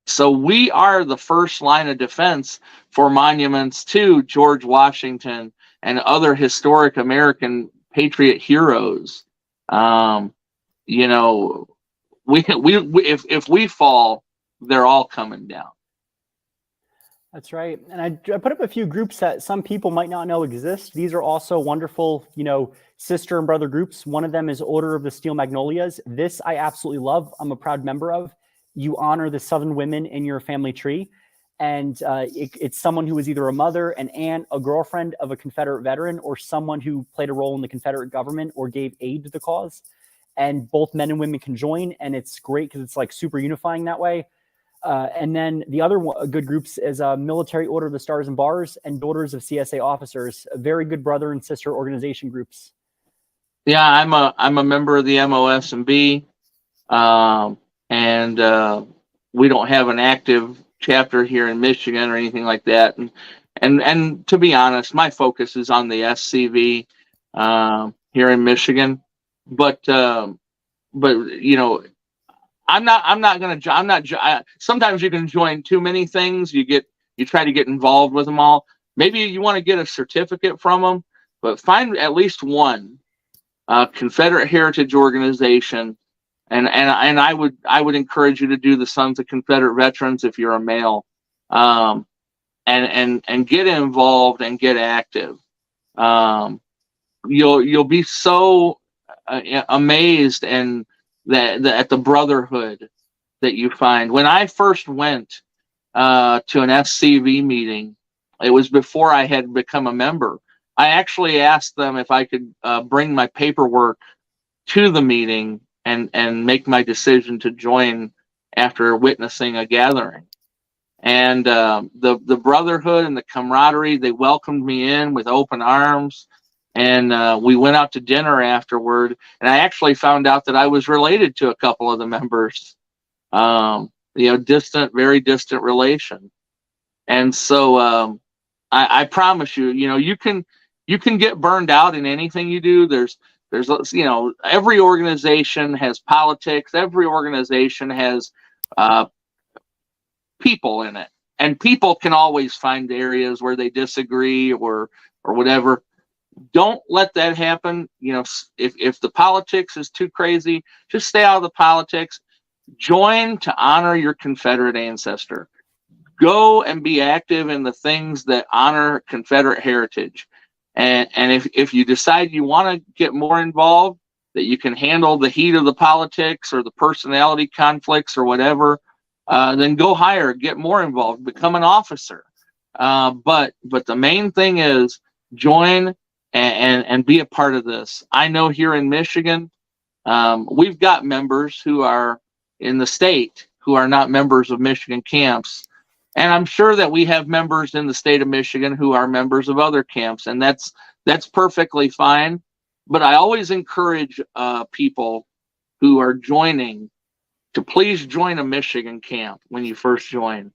So we are the first line of defense for monuments to George Washington and other historic American patriot heroes. If we fall, they're all coming down. That's right. And I put up a few groups that some people might not know exist. These are also wonderful, sister and brother groups. One of them is Order of the Steel Magnolias. This I absolutely love. I'm a proud member of. You honor the Southern women in your family tree. And it's someone who was either a mother, an aunt, a girlfriend of a Confederate veteran, or someone who played a role in the Confederate government or gave aid to the cause. And both men and women can join. And it's great because it's like super unifying that way. And then the other good groups is Military Order of the Stars and Bars and Daughters of CSA Officers, very good brother and sister organization groups. Yeah, I'm a member of the MOS&B, and we don't have an active chapter here in Michigan or anything like that. And to be honest, my focus is on the SCV here in Michigan. But sometimes you can join too many things. You try to get involved with them all. Maybe you want to get a certificate from them, but find at least one Confederate heritage organization. And I would encourage you to do the Sons of Confederate Veterans if you're a male, and get involved and get active. You'll be so amazed and at the brotherhood that you find. When I first went to an SCV meeting, it was before I had become a member. I actually asked them if I could bring my paperwork to the meeting and make my decision to join after witnessing a gathering. And the brotherhood and the camaraderie, they welcomed me in with open arms. And we went out to dinner afterward. And I actually found out that I was related to a couple of the members. Distant, very distant relation. And so I promise you, you can get burned out in anything you do. There's every organization has politics. Every organization has people in it, and people can always find areas where they disagree or whatever. Don't let that happen. If the politics is too crazy, just stay out of the politics. Join to honor your Confederate ancestor. Go and be active in the things that honor Confederate heritage. And if you decide you want to get more involved, that you can handle the heat of the politics or the personality conflicts or whatever, then go higher, get more involved, become an officer. But the main thing is join and be a part of this. I know here in Michigan, we've got members who are in the state who are not members of Michigan camps. And I'm sure that we have members in the state of Michigan who are members of other camps, and that's perfectly fine. But I always encourage people who are joining to please join a Michigan camp when you first join,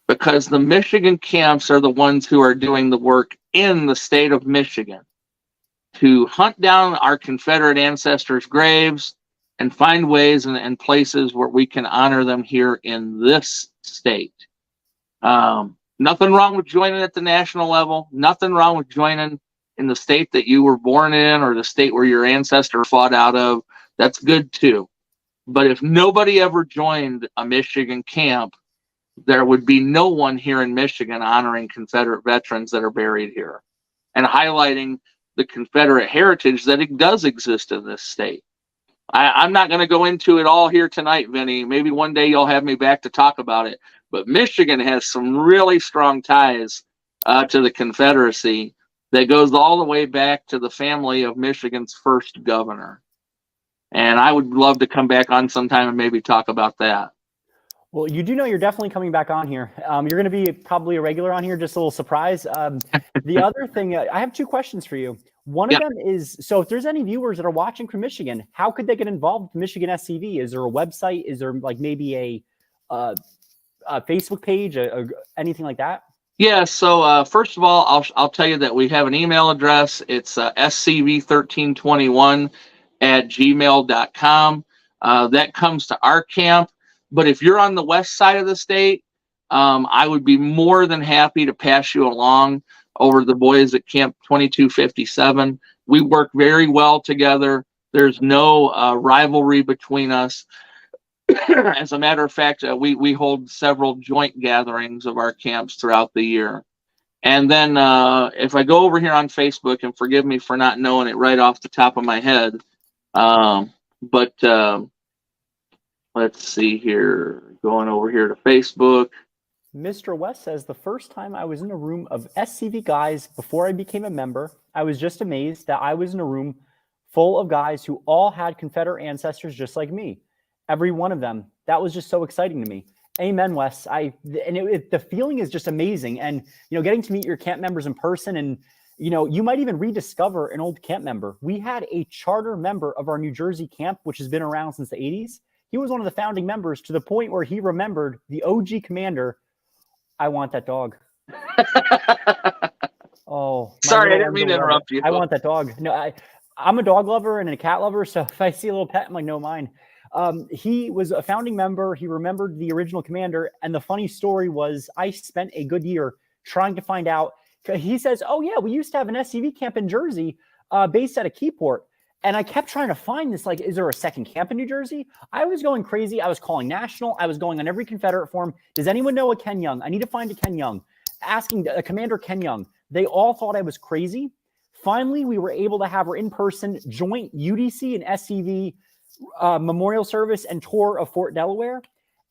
because the Michigan camps are the ones who are doing the work in the state of Michigan to hunt down our Confederate ancestors' graves and find ways and places where we can honor them here in this state. Nothing wrong with joining at the national level. Nothing wrong with joining in the state that you were born in or the state where your ancestor fought out of. That's good too. But if nobody ever joined a Michigan camp, there would be no one here in Michigan honoring Confederate veterans that are buried here and highlighting the Confederate heritage that it does exist in this state. I'm not going to go into it all here tonight, Vinny. Maybe one day you'll have me back to talk about it. But Michigan has some really strong ties to the Confederacy that goes all the way back to the family of Michigan's first governor. And I would love to come back on sometime and maybe talk about that. Well, you do know you're definitely coming back on here. You're going to be probably a regular on here, just a little surprise. The other thing, I have two questions for you. One of them is, so if there's any viewers that are watching from Michigan, how could they get involved with Michigan SCV? Is there a website? Is there like maybe a Facebook page, anything like that? Yeah, so first of all, I'll tell you that we have an email address. It's scv1321@gmail.com. That comes to our camp. But if you're on the west side of the state, I would be more than happy to pass you along over to the boys at Camp 2257. We work very well together. There's no rivalry between us. As a matter of fact, we hold several joint gatherings of our camps throughout the year. And then if I go over here on Facebook, and forgive me for not knowing it right off the top of my head, but let's see here, going over here to Facebook. Mr. West says, the first time I was in a room of SCV guys before I became a member, I was just amazed that I was in a room full of guys who all had Confederate ancestors just like me. Every one of them. That was just so exciting to me. Amen, Wes. The feeling is just amazing. And, getting to meet your camp members in person, and, you might even rediscover an old camp member. We had a charter member of our New Jersey camp, which has been around since the 80s. He was one of the founding members, to the point where he remembered the OG commander. I want that dog. Oh, sorry, I didn't mean to interrupt you. I want that dog. No, I'm a dog lover and a cat lover, so if I see a little pet, I'm like, no, mine. He was a founding member. He remembered the original commander. And the funny story was, I spent a good year trying to find out. He says, oh, yeah, we used to have an SCV camp in Jersey based at a Keyport. And I kept trying to find this, like, is there a second camp in New Jersey? I was going crazy. I was calling national. I was going on every Confederate forum. Does anyone know a Ken Young? I need to find a Ken Young. Asking a Commander Ken Young. They all thought I was crazy. Finally, we were able to have our in-person joint UDC and SCV memorial service and tour of Fort Delaware.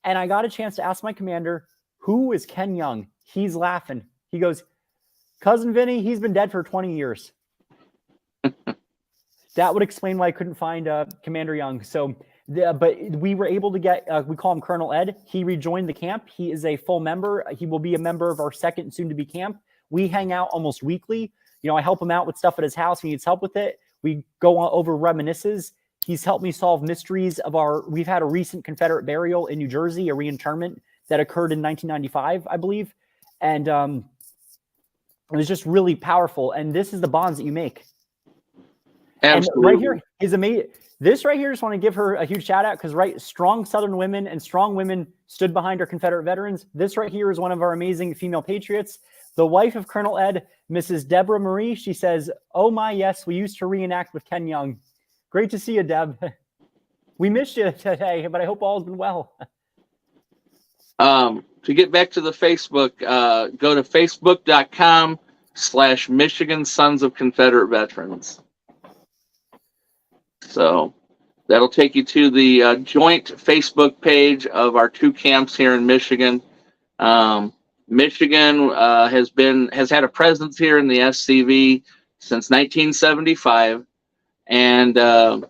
And I got a chance to ask my commander, who is Ken Young? He's laughing. He goes, Cousin Vinny, he's been dead for 20 years. That would explain why I couldn't find Commander Young. So But we were able to get, we call him Colonel Ed. He rejoined the camp. He is a full member. He will be a member of our second soon to be camp. We hang out almost weekly. You know, I help him out with stuff at his house. He needs help with it. We go on over reminiscences. He's helped me solve mysteries of we've had a recent Confederate burial in New Jersey, a reinterment that occurred in 1995, I believe. And it was just really powerful. And this is the bonds that you make. Absolutely. And right here is amazing. This right here, just want to give her a huge shout out because strong Southern women and strong women stood behind our Confederate veterans. This right here is one of our amazing female patriots, the wife of Colonel Ed, Mrs. Deborah Marie. She says, "Oh my, yes, we used to reenact with Ken Young." Great to see you, Deb. We missed you today, but I hope all has been well. To get back to the Facebook, go to facebook.com/Michigan Sons of Confederate Veterans. So that'll take you to the joint Facebook page of our two camps here in Michigan. Michigan has had a presence here in the SCV since 1975, and the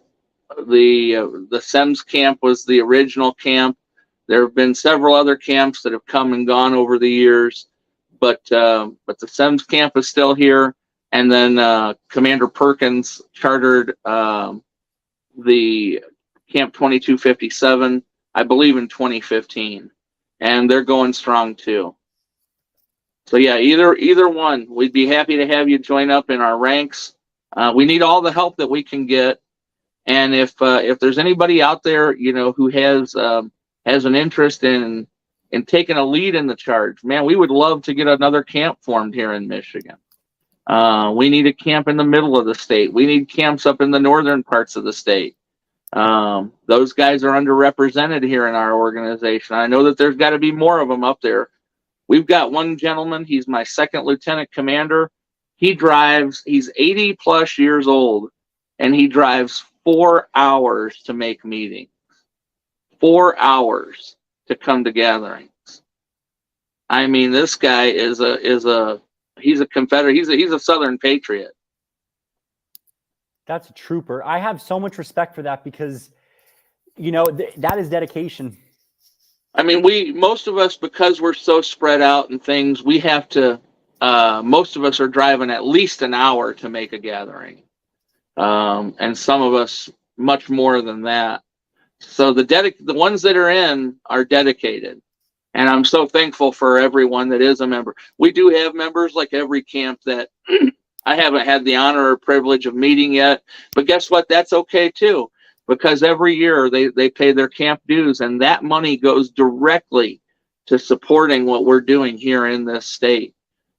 SEMS camp was the original camp. There have been several other camps that have come and gone over the years, but the SEMS camp is still here. And then Commander Perkins chartered the Camp 2257, I believe, in 2015, and they're going strong too. So yeah, either one, we'd be happy to have you join up in our ranks. We need all the help that we can get, and if there's anybody out there, you know, who has an interest in taking a lead in the charge, man, we would love to get another camp formed here in Michigan. We need a camp in the middle of the state. We need camps up in the northern parts of the state. Those guys are underrepresented here in our organization. I know that there's got to be more of them up there. We've got one gentleman. He's my second lieutenant commander. He's 80 plus years old, and he drives 4 hours to make meetings. 4 hours to come to gatherings. I mean, this guy he's a Confederate. He's a Southern patriot. That's a trooper. I have so much respect for that because, you know, that is dedication. I mean, most of us, because we're so spread out and things, we have to, most of us are driving at least an hour to make a gathering. And some of us much more than that. So the ones that are in are dedicated. And I'm so thankful for everyone that is a member. We do have members like every camp that I haven't had the honor or privilege of meeting yet, but guess what? That's okay too, because every year they pay their camp dues, and that money goes directly to supporting what we're doing here in this state,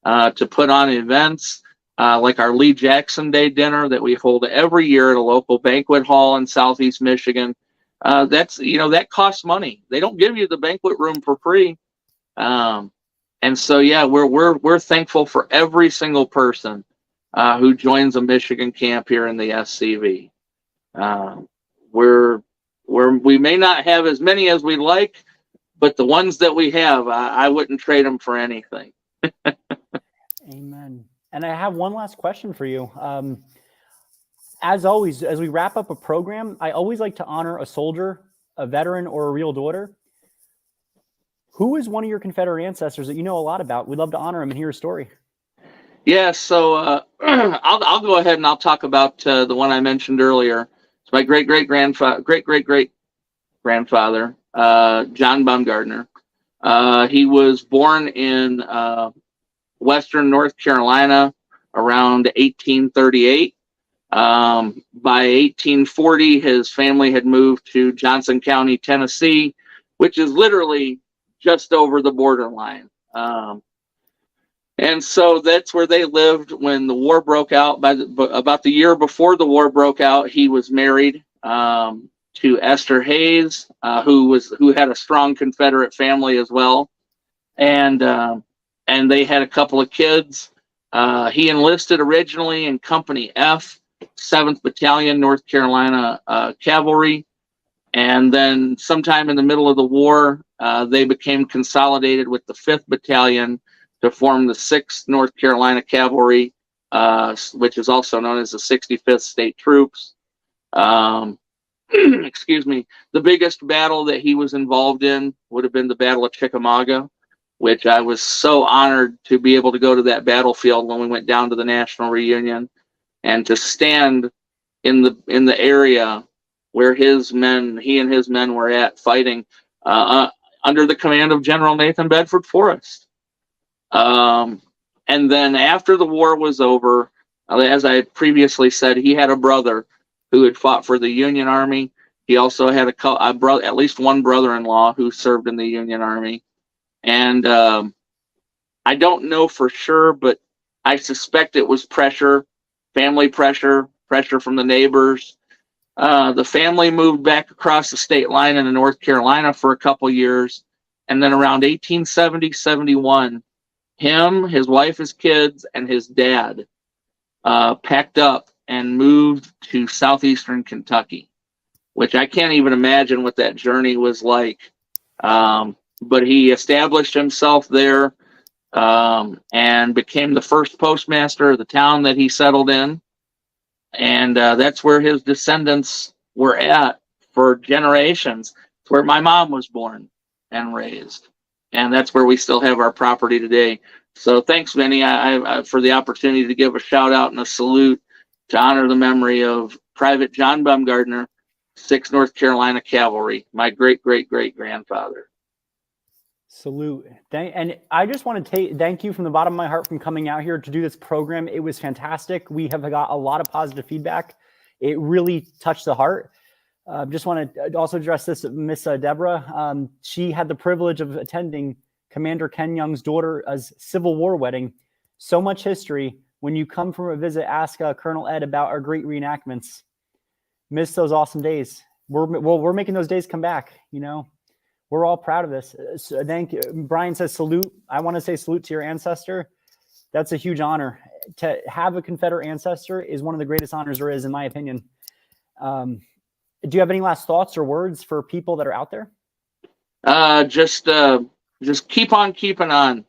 to put on events like our Lee Jackson Day dinner that we hold every year at a local banquet hall in Southeast Michigan. That costs money. They don't give you the banquet room for free. And so, yeah, we're thankful for every single person who joins a Michigan camp here in the SCV. We may not have as many as we like, but the ones that we have, I wouldn't trade them for anything. Amen. And I have one last question for you. As always, as we wrap up a program, I always like to honor a soldier, a veteran, or a real daughter. Who is one of your Confederate ancestors that you know a lot about? We'd love to honor him and hear his story. Yeah, so I'll go ahead and I'll talk about the one I mentioned earlier. It's my great great grandfather, John Baumgartner. He was born in Western North Carolina around 1838. By 1840, his family had moved to Johnson County, Tennessee, which is literally just over the borderline. And so that's where they lived when the war broke out. About the year before the war broke out, he was married to Esther Hayes, who had a strong Confederate family as well, and they had a couple of kids. He enlisted originally in Company F, 7th Battalion, North Carolina Cavalry, and then sometime in the middle of the war, they became consolidated with the 5th Battalion to form the 6th North Carolina Cavalry, which is also known as the 65th State Troops. excuse me, the biggest battle that he was involved in would have been the Battle of Chickamauga, which I was so honored to be able to go to that battlefield when we went down to the national reunion and to stand in the area where he and his men were at fighting under the command of General Nathan Bedford Forrest. And then after the war was over, as I had previously said, he had a brother who had fought for the Union Army. He also had at least one brother-in-law who served in the Union Army. And I don't know for sure, but I suspect it was pressure, family pressure from the neighbors. The family moved back across the state line into North Carolina for a couple years. And then around 1870-71, him, his wife, his kids, and his dad packed up and moved to southeastern Kentucky, which I can't even imagine what that journey was like. But he established himself there and became the first postmaster of the town that he settled in. And that's where his descendants were at for generations. It's where my mom was born and raised. And that's where we still have our property today. So thanks, Vinny, I for the opportunity to give a shout out and a salute to honor the memory of Private John Baumgardner, 6th North Carolina Cavalry, my great-great-great-grandfather. Salute. And I just want to thank you from the bottom of my heart from coming out here to do this program. It was fantastic. We have got a lot of positive feedback. It really touched the heart. Just want to also address this, Miss Deborah. She had the privilege of attending Commander Ken Young's daughter's Civil War wedding. So much history. When you come from a visit, ask Colonel Ed about our great reenactments. Miss those awesome days. We're making those days come back. You know, we're all proud of this. So thank you. Brian says salute. I want to say salute to your ancestor. That's a huge honor. To have a Confederate ancestor is one of the greatest honors there is, in my opinion. Do you have any last thoughts or words for people that are out there? Just keep on keeping on.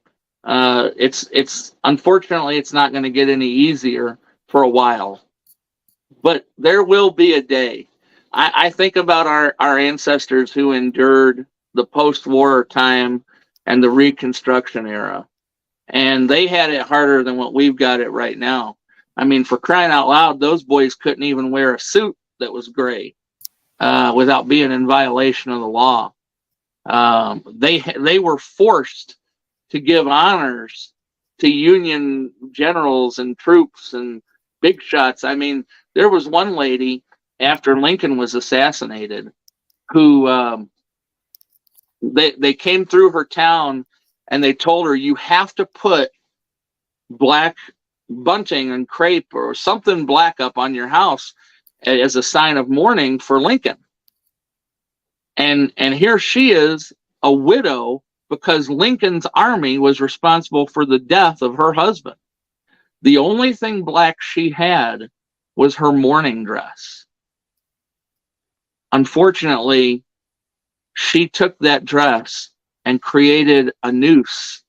It's unfortunately it's not going to get any easier for a while, but there will be a day. I think about our ancestors who endured the post-war time and the Reconstruction era, and they had it harder than what we've got it right now. I mean, for crying out loud, those boys couldn't even wear a suit that was gray without being in violation of the law. They were forced to give honors to Union generals and troops and big shots. I mean, there was one lady after Lincoln was assassinated who they came through her town and they told her, you have to put black bunting and crepe or something black up on your house as a sign of mourning for Lincoln. And here she is, a widow, because Lincoln's army was responsible for the death of her husband. The only thing black she had was her mourning dress. Unfortunately, she took that dress and created a noose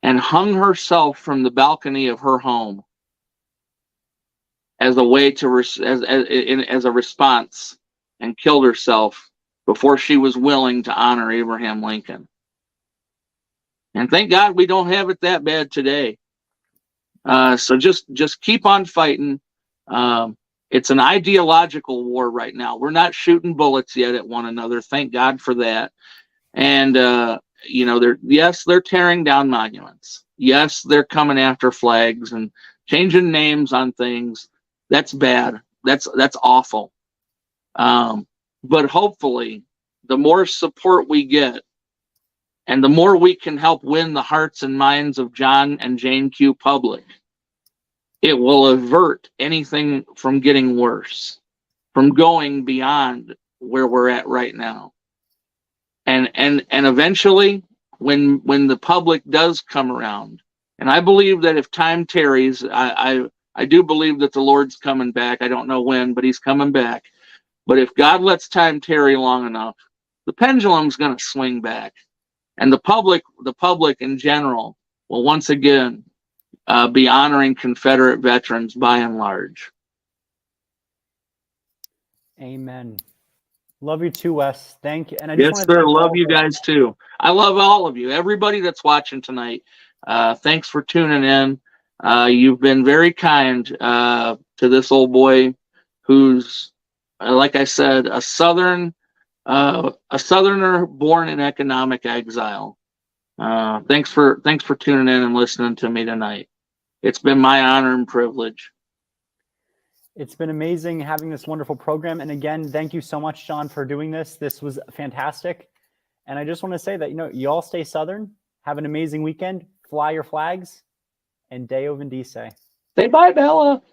and hung herself from the balcony of her home as a way to as a response, and killed herself before she was willing to honor Abraham Lincoln. And thank God we don't have it that bad today. So just keep on fighting. It's an ideological war right now. We're not shooting bullets yet at one another. Thank God for that. And you know, they're tearing down monuments. Yes, they're coming after flags and changing names on things. That's bad. That's awful. But hopefully, the more support we get, and the more we can help win the hearts and minds of John and Jane Q. Public, it will avert anything from getting worse, from going beyond where we're at right now. And eventually, when the public does come around, and I believe that if time tarries, I do believe that the Lord's coming back. I don't know when, but he's coming back. But if God lets time tarry long enough, the pendulum's going to swing back. And the public in general will once again be honoring Confederate veterans by and large. Amen. Love you too, Wes. Thank you. And I just Yes, want to sir. thank Love all you the- guys too. I love all of you. Everybody that's watching tonight. Thanks for tuning in. You've been very kind to this old boy, who's, like I said, a Southerner born in economic exile. Thanks for tuning in and listening to me tonight. It's been my honor and privilege. It's been amazing having this wonderful program. And again, thank you so much, John, for doing this. This was fantastic. And I just want to say that, you all stay Southern. Have an amazing weekend. Fly your flags. And Deo Vindice. Say bye, Bella.